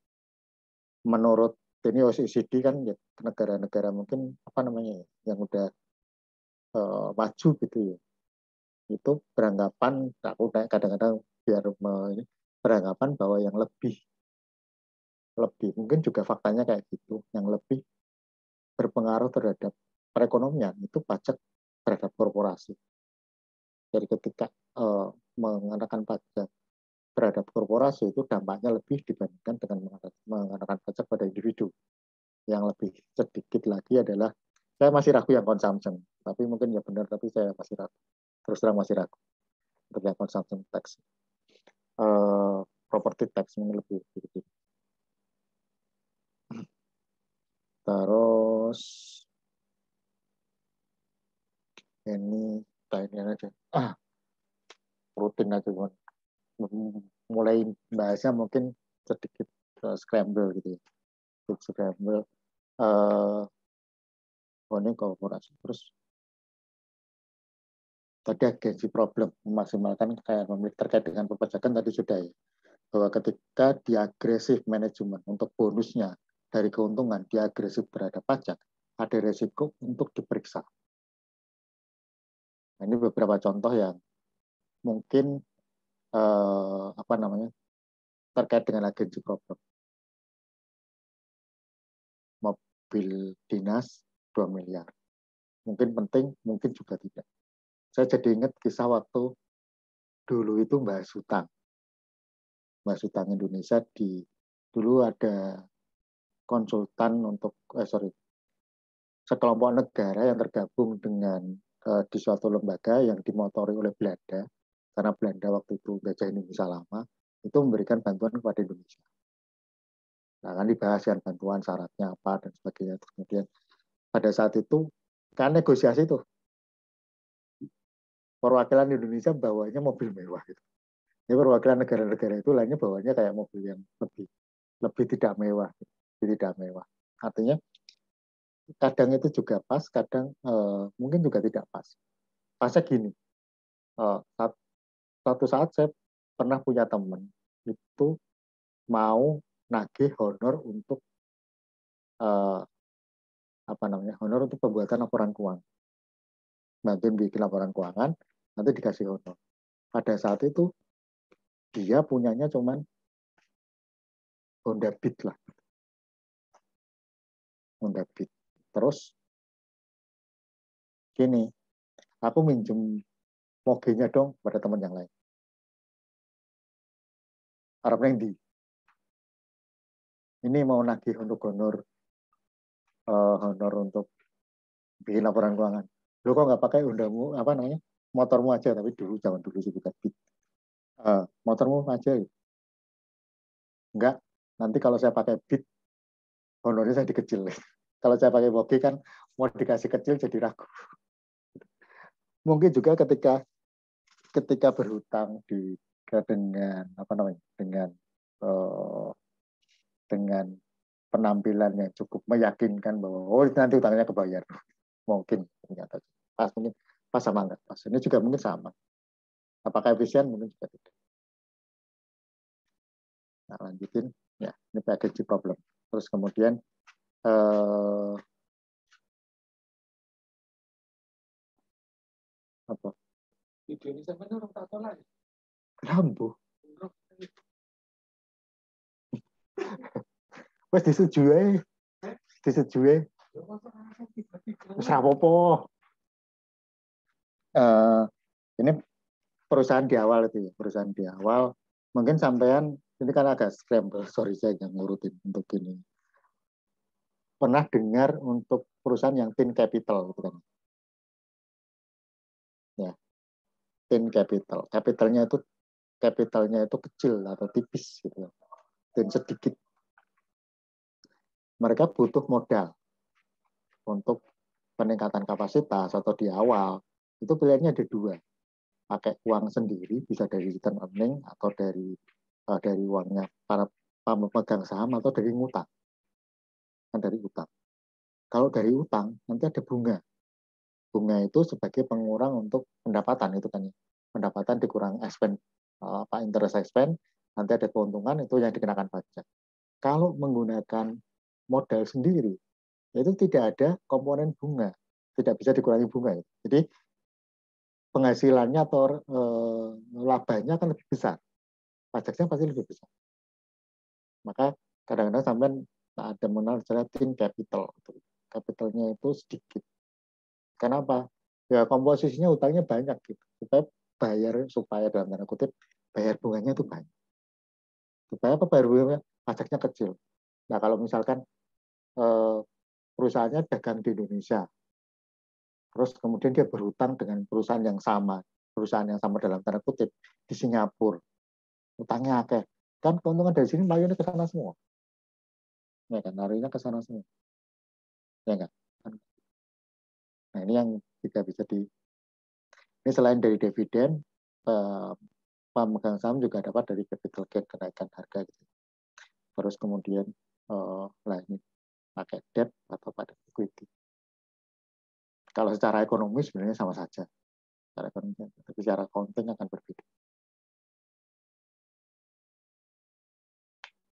Menurut ini OECD kan ya, negara-negara mungkin apa namanya yang udah maju gitu ya, itu beranggapan, aku kadang-kadang biar beranggapan bahwa yang lebih mungkin juga faktanya kayak gitu, yang lebih berpengaruh terhadap perekonomian itu pajak terhadap korporasi. Jadi ketika mengenakan pajak terhadap korporasi itu dampaknya lebih dibandingkan dengan mengenakan pajak pada individu. Yang lebih sedikit lagi adalah, saya masih ragu yang consumption, tapi mungkin ya benar, tapi saya masih ragu. Terus terang masih ragu untuk yang consumption tax. Property tax ini lebih sedikit. Terus ini aja. Rutin aja, mulai bahasnya mungkin sedikit scramble gitu ya. Scramble. Ini korporasi. Terus tadi agensi problem memaksimalkan kekayaan pemilik terkait dengan perpajakan tadi sudah ya. Bahwa ketika diagresif manajemen untuk bonusnya dari keuntungan diagresif terhadap pajak, ada resiko untuk diperiksa. Nah, ini beberapa contoh yang mungkin terkait dengan agensi problem. Mobil dinas 2 miliar. Mungkin penting, mungkin juga tidak. Saya jadi ingat kisah waktu dulu itu bahas hutang. Bahas hutang Indonesia dulu ada konsultan untuk sekelompok negara yang tergabung dengan di suatu lembaga yang dimotori oleh Belanda, karena Belanda waktu itu menjajah Indonesia lama, itu memberikan bantuan kepada Indonesia. Nah, kan dibahas kan bantuan syaratnya apa dan sebagainya. Terus kemudian pada saat itu kan negosiasi itu perwakilan Indonesia bawanya mobil mewah gitu. Ini perwakilan negara-negara itu lainnya bawanya kayak mobil yang lebih tidak mewah, lebih tidak mewah. Artinya kadang itu juga pas, kadang mungkin juga tidak pas. Pasnya gini, suatu saat saya pernah punya teman itu mau nagih honor untuk honor untuk pembuatan laporan keuangan, bantuin bikin laporan keuangan, nanti dikasih honor. Pada saat itu dia punyanya cuman Honda Beat lah, Honda Beat. Terus gini, aku minjem mogenya dong pada teman yang lain. Arab Rendi. Ini mau nagih untuk honor untuk bikin laporan keuangan. Lo kok nggak pakai Hondamu, motormu aja, tapi zaman dulu sih bukan Beat. Motormu aja. Enggak, nanti kalau saya pakai Beat, honornya saya dikecil. Kalau saya pakai moge kan mau dikasih kecil jadi ragu. Mungkin juga ketika berhutang dengan penampilan yang cukup meyakinkan bahwa nanti utangnya kebayar, mungkin ternyata pas, mungkin Pas sama enggak pas? Ini juga mungkin sama. Apakah efisien? Mungkin juga tidak. Nah, lanjutin. Ya, ini package problem. Terus kemudian apa? Video ini sampai orang tak tahu lagi. Lampu. Wes disetujui. Disetujui. Wis apa-apa. Ini perusahaan di awal itu ya, perusahaan di awal. Mungkin sampean ini kan agak scramble, sorry saya yang ngurutin untuk ini. Pernah dengar untuk perusahaan yang tin capital gitu kan? Ya, tin capital. Capitalnya itu kecil atau tipis gitu. Tin sedikit. Mereka butuh modal untuk peningkatan kapasitas atau di awal. Itu pilihannya ada dua. Pakai uang sendiri, bisa dari return earning atau dari uangnya para pemegang saham atau dari ngutang. Kan dari utang. Kalau dari utang nanti ada bunga. Bunga itu sebagai pengurang untuk pendapatan itu kan ya. Pendapatan dikurang expense, interest expense, nanti ada keuntungan itu yang dikenakan pajak. Kalau menggunakan modal sendiri, itu tidak ada komponen bunga, tidak bisa dikurangi bunga. Jadi penghasilannya atau labanya akan lebih besar, pajaknya pasti lebih besar. Maka kadang-kadang sampai ada mengenal istilah tin capital, capitalnya itu sedikit. Kenapa? Ya komposisinya utangnya banyak gitu, supaya dalam tanda kutip bayar bunganya itu banyak. Supaya apa bayar bunganya? Pajaknya kecil. Nah kalau misalkan perusahaannya dagang di Indonesia, terus kemudian dia berhutang dengan perusahaan yang sama dalam tanda kutip di Singapura, utangnya akeh, kan keuntungan dari sini mayunnya ke sana semua, ya kan, larinya ke sana semua, ya enggak? Nah ini yang tidak bisa ini selain dari dividen, pemegang saham juga dapat dari capital gain, kenaikan harga gitu. Terus kemudian ini pakai debt atau pada equity. Kalau secara ekonomi sebenarnya sama saja, secara ekonomi, tapi secara accounting akan berbeda.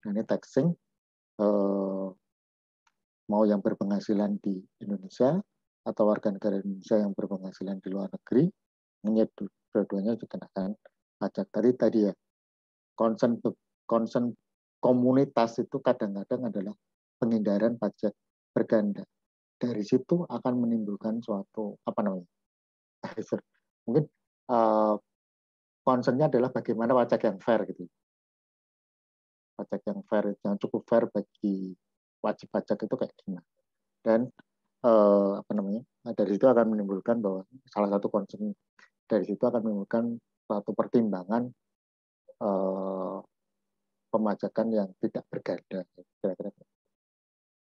Nah, ini taxing mau yang berpenghasilan di Indonesia atau warga negara Indonesia yang berpenghasilan di luar negeri, ini dua-duanya dikenakan pajak. Tadi ya, concern komunitas itu kadang-kadang adalah penghindaran pajak berganda. Dari situ akan menimbulkan suatu mungkin concernnya adalah bagaimana pajak yang fair gitu. Pajak yang fair, yang cukup fair bagi wajib pajak itu kayak gimana. Dan dari situ akan menimbulkan bahwa salah satu concern dari situ akan menimbulkan suatu pertimbangan pemajakan yang tidak berganda. Kira-kira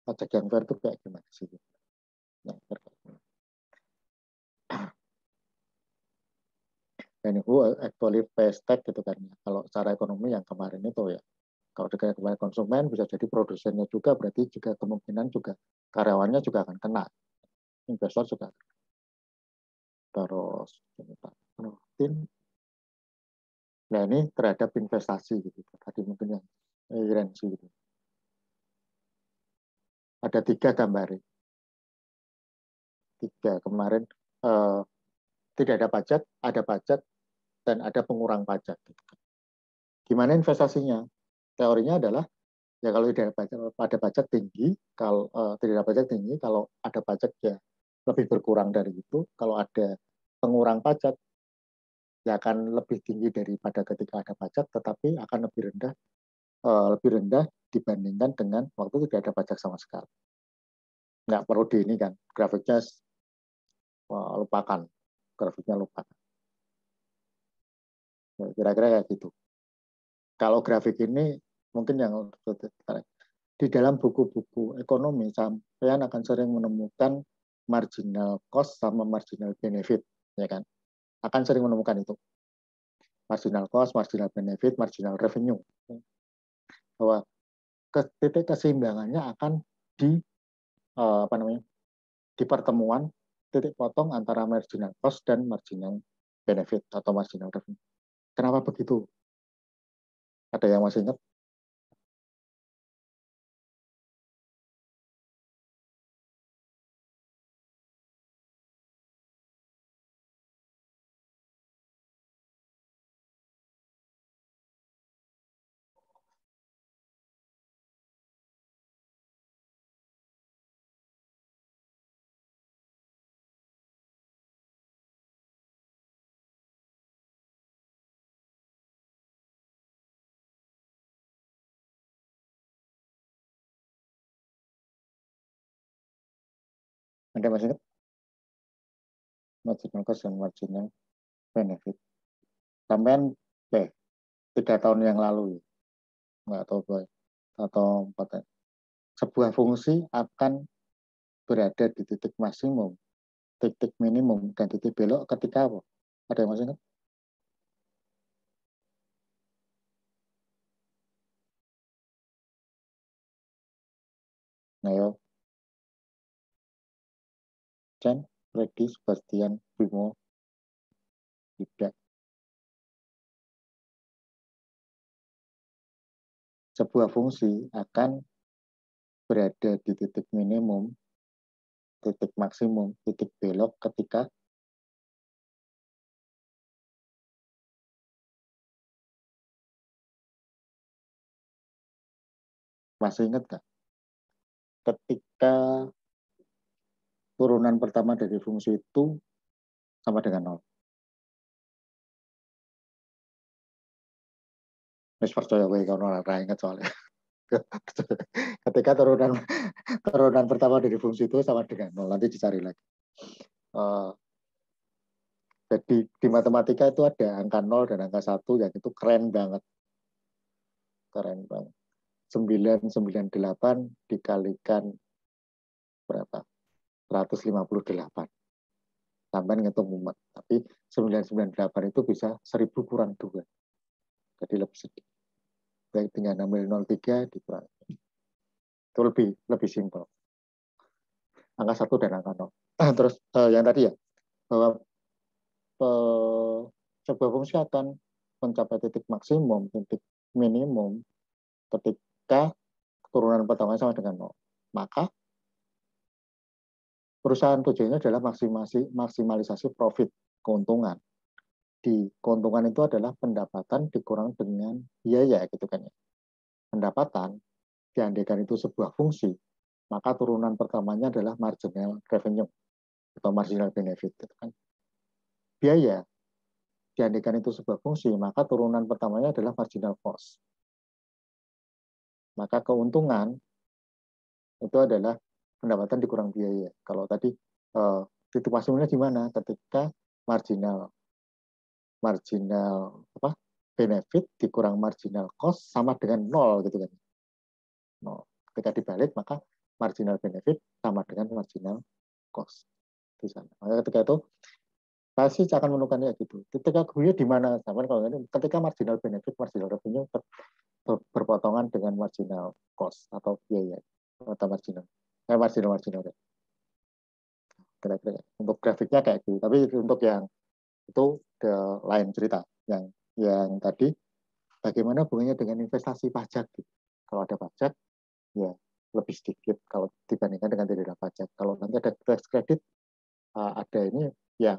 pajak yang fair itu kayak gimana sih? Yang fair kayak gimana? Dan who actually pays tax gitu kan. Kalau secara ekonomi yang kemarin itu ya, kalau dengan konsumen bisa jadi produsennya juga, berarti juga kemungkinan juga karyawannya juga akan kena, investor juga akan. Terus nah ini terhadap investasi gitu. Tadi mungkin yang iransi gitu. Ada 3 gambar. 3 kemarin tidak ada pajak, dan ada pengurang pajak. Gimana investasinya? Teorinya adalah ya kalau tidak ada pajak tinggi, kalau tidak ada pajak tinggi, kalau ada pajak ya lebih berkurang dari itu. Kalau ada pengurang pajak ya akan lebih tinggi daripada ketika ada pajak, tetapi akan lebih rendah dibandingkan dengan waktu tidak ada pajak sama sekali. Nggak perlu ini kan, grafiknya lupakan, ya, kira-kira kayak gitu. Kalau grafik ini mungkin yang di dalam buku-buku ekonomi sampean akan sering menemukan marginal cost sama marginal benefit, ya kan? Akan sering menemukan itu. Marginal cost, marginal benefit, marginal revenue. Bahwa titik keseimbangannya akan di pertemuan titik potong antara marginal cost dan marginal benefit atau marginal revenue. Kenapa begitu? Ada yang masih ingat? Anda masih ingat? Marginal cost dan marginal benefit. Sampai 3 tahun yang lalu, nggak tahu atau 4 tahun. Sebuah fungsi akan berada di titik maksimum, titik minimum, dan titik belok ketika apa? Ada yang masih ingat? Ayo. Chan, Freddy, Sebastian, Bimo, tidak. Sebuah fungsi akan berada di titik minimum, titik maksimum, titik belok ketika masih ingat nggak? Ketika turunan pertama dari fungsi itu sama dengan 0. Wis percaya gue kalau ora ingat soalnya. Ketika turunan pertama dari fungsi itu sama dengan 0, nanti dicari lagi. Jadi di matematika itu ada angka 0 dan angka 1 yang itu keren banget. Keren banget. 998 dikalikan berapa? 158. Sampai ngitung mumet. Tapi 998 itu bisa 1000 kurang 2. Jadi lebih sedikit. Baik dengan ambil 03 dikurangi. Itu lebih simpel. Angka 1 dan angka 0. Terus yang tadi ya, bahwa sebuah fungsi akan mencapai titik maksimum, titik minimum ketika turunan pertamanya sama dengan 0. Maka perusahaan tujuannya adalah maksimalisasi profit, keuntungan. Di keuntungan itu adalah pendapatan dikurang dengan biaya gitu kan ya. Pendapatan diandaikan itu sebuah fungsi, maka turunan pertamanya adalah marginal revenue atau marginal benefit gitu kan. Biaya diandaikan itu sebuah fungsi, maka turunan pertamanya adalah marginal cost. Maka keuntungan itu adalah pendapatan dikurang biaya. Kalau tadi titik maksimumnya di mana? Ketika marginal benefit dikurang marginal cost sama dengan 0 gitu kan. 0. Ketika dibalik maka marginal benefit sama dengan marginal cost di sana. Maka ketika itu pasti akan menemukan kayak gitu. Ketika gue di mana? Sama kalau ini ketika marginal benefit, marginal revenue berpotongan dengan marginal cost atau biaya atau marginal kira-kira untuk grafiknya kayak gitu. Tapi untuk yang itu lain cerita. Yang tadi bagaimana hubungannya dengan investasi pajak gitu. Kalau ada pajak ya lebih sedikit kalau dibandingkan dengan tidak ada pajak. Kalau nanti ada tax credit ada ini ya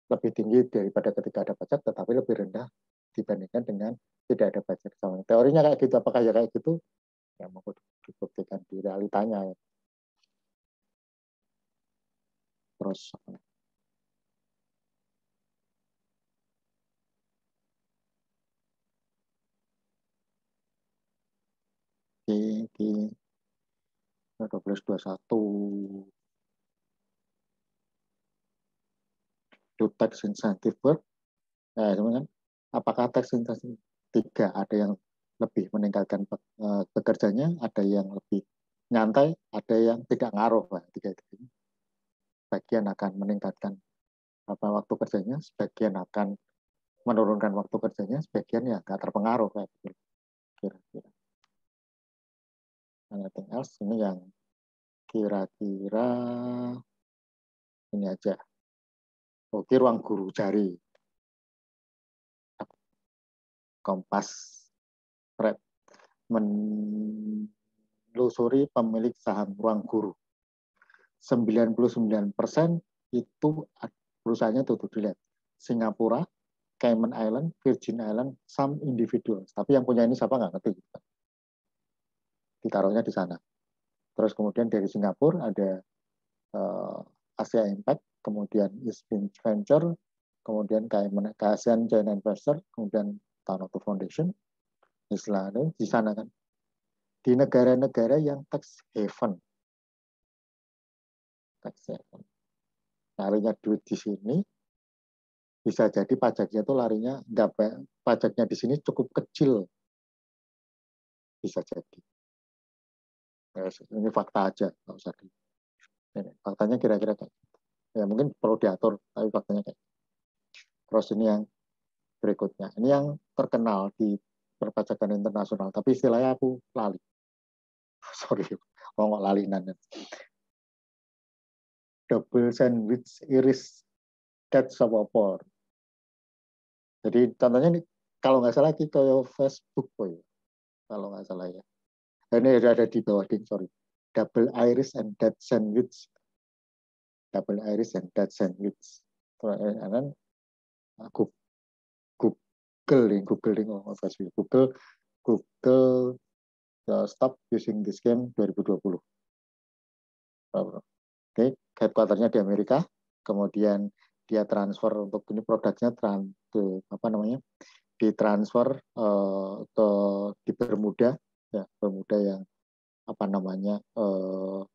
lebih tinggi daripada ketika ada pajak, tetapi lebih rendah dibandingkan dengan tidak ada pajak. Teorinya kayak gitu, apakah ya kayak gitu? Ya mau dibuktikan di realitanya. Ya. Terus di 1221 to tax incentive work. Sebenarnya apakah tax incentive 3 ada yang lebih meningkatkan bekerjanya, ada yang lebih nyantai, ada yang tidak ngaruh. Tiga itu sebagian akan meningkatkan waktu kerjanya, sebagian akan menurunkan waktu kerjanya, sebagian ya nggak terpengaruh kayak gitu. Kira-kira. Anything else? Ini yang kira-kira Ini aja. Oke, ruang guru cari. Kompas Red menelusuri pemilik saham ruang guru. 99% itu perusahaannya tuh dilihat. Singapura, Cayman Island, Virgin Island, some individuals. Tapi yang punya ini siapa nggak ngerti. Ditaruhnya di sana. Terus kemudian dari Singapura ada Asia Impact, kemudian East Venture, kemudian ASEAN China Investor, kemudian Tanoto Foundation, istilahnya di sana kan. Di negara-negara yang tax haven. Larinya duit di sini, bisa jadi pajaknya itu larinya, pajaknya di sini cukup kecil. Bisa jadi. Ini fakta aja, nggak usah di. Faktanya kira-kira kayak gitu. Ya mungkin perlu diatur, tapi faktanya kayak gitu. Terus ini yang berikutnya. Ini yang terkenal di perpajakan internasional, tapi istilahnya aku lali. Sorry, ngomong lalinan. Double sandwich iris death swapper. Jadi contohnya ini kalau nggak salah kita Facebook ya, kalau nggak salah ya. Ini ada di bawah ding, sorry. Double iris and death sandwich. Double iris and death sandwich. Kan Google stop using this game 2020. Oke, headquarternya di Amerika, kemudian dia transfer untuk ini produknya ditransfer di Bermuda, ya Bermuda yang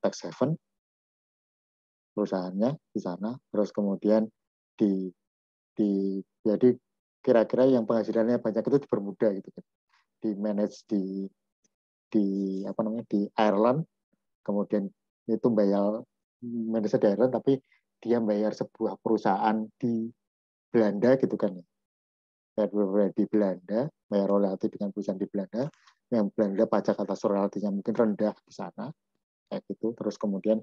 tax haven perusahaannya di sana, terus kemudian jadi kira-kira yang penghasilannya banyak itu di Bermuda gitu kan, di manage di Ireland, kemudian itu bayar manajer di Ireland, tapi dia bayar sebuah perusahaan di Belanda gitu kan ya. Di Belanda, bayar royalti dengan perusahaan di Belanda, yang Belanda pajak atas royaltinya mungkin rendah di sana, kayak gitu. Terus kemudian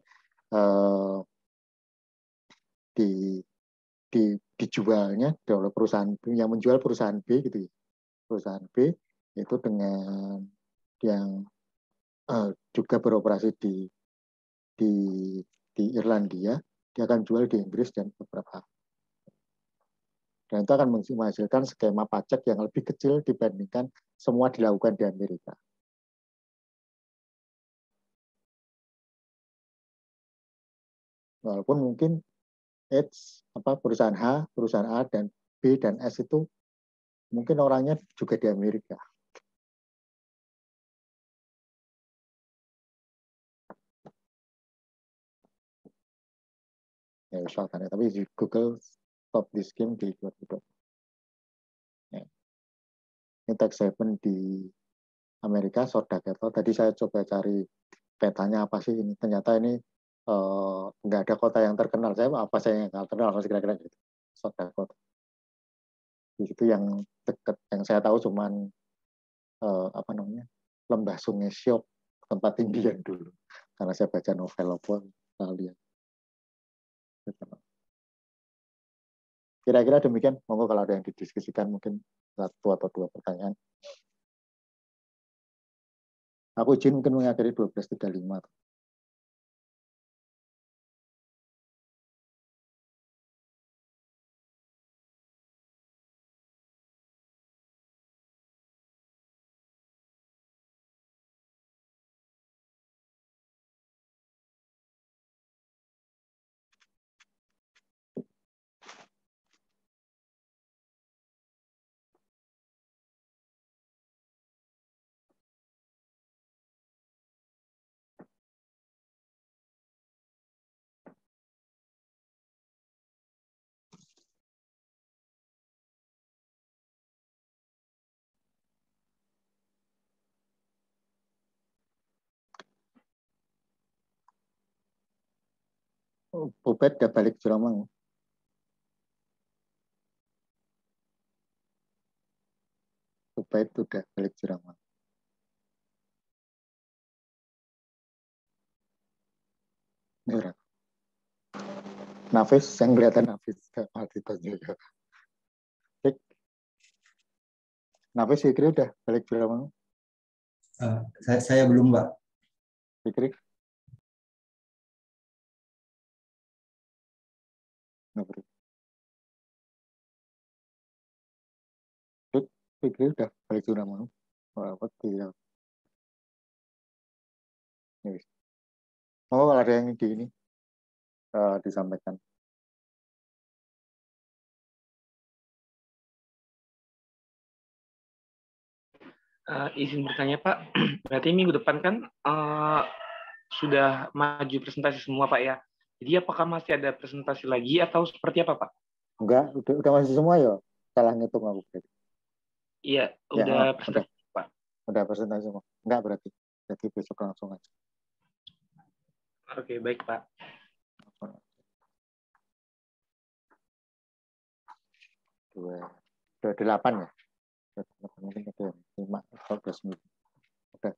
dijualnya oleh perusahaan yang menjual perusahaan B gitu ya. Perusahaan B itu dengan yang juga beroperasi di Irlandia, dia akan jual di Inggris dan beberapa. Dan itu akan menghasilkan skema pajak yang lebih kecil dibandingkan semua dilakukan di Amerika. Walaupun mungkin perusahaan H, perusahaan A, dan B, dan S itu mungkin orangnya juga di Amerika. Ya, misalkan, tapi di Google stop this game di 2020. Ya. Ini tax haven di Amerika, Sordaketo. Tadi saya coba cari petanya apa sih ini. Ternyata ini nggak ada kota yang terkenal. Saya yang nggak terkenal, masih kira-kira gitu. Sordaketo. Di situ yang dekat, yang saya tahu cuman Lembah Sungai Syok, tempat Indian dulu. Karena saya baca novel kalian. Kira-kira demikian. Monggo kalau ada yang didiskusikan mungkin satu atau dua pertanyaan. Aku izin mungkin mengakhiri 12.35. Bobet udah balik Jeramang. Bobet udah balik Jeramang. Nafis, yang kelihatan Nafis kayak Maldito juga. Cek. Nafis Fikri udah balik berapa? Saya belum, Mbak. Fikri? Fikri udah balik sudah mau. Apa tidak? Oh, ada yang di ini disampaikan. Izin bertanya Pak, berarti minggu depan kan sudah maju presentasi semua Pak ya. Jadi apakah masih ada presentasi lagi atau seperti apa Pak? Enggak, udah masih semua ya. Salah ngitung aku berarti. Iya, udah presentasi Pak. Udah presentasi semua. Enggak berarti. Jadi besok langsung aja. Oke, baik Pak. Dua 8 ya. Mungkin ada 5 atau 10. Oke.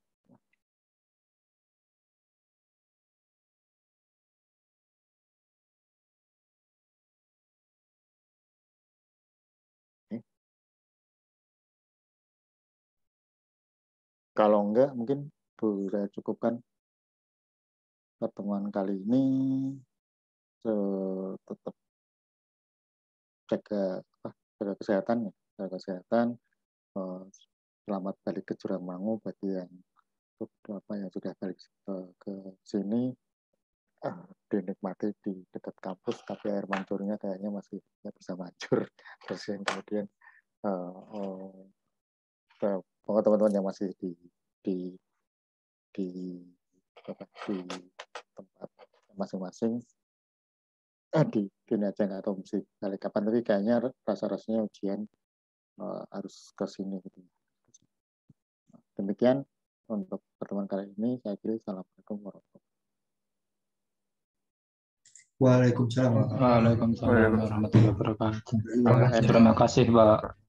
Kalau enggak, mungkin saya cukupkan pertemuan kali ini. Tetap jaga kesehatan ya, jaga kesehatan. Selamat balik ke Juramanggu bagi yang sudah balik ke sini, dinikmati di dekat kampus, tapi air mancurnya kayaknya masih nggak bisa mancur. Terus yang kemudian teman-teman yang masih di tempat masing-masing di ini aja nggak tahu mesti balik kapan, tapi kayaknya rasa-rasanya ujian harus ke sini gitu. Demikian untuk pertemuan kali ini. Saya kira assalamualaikum warahmatullahi wabarakatuh. Waalaikumsalam warahmatullahi wabarakatuh. Terima kasih, Pak.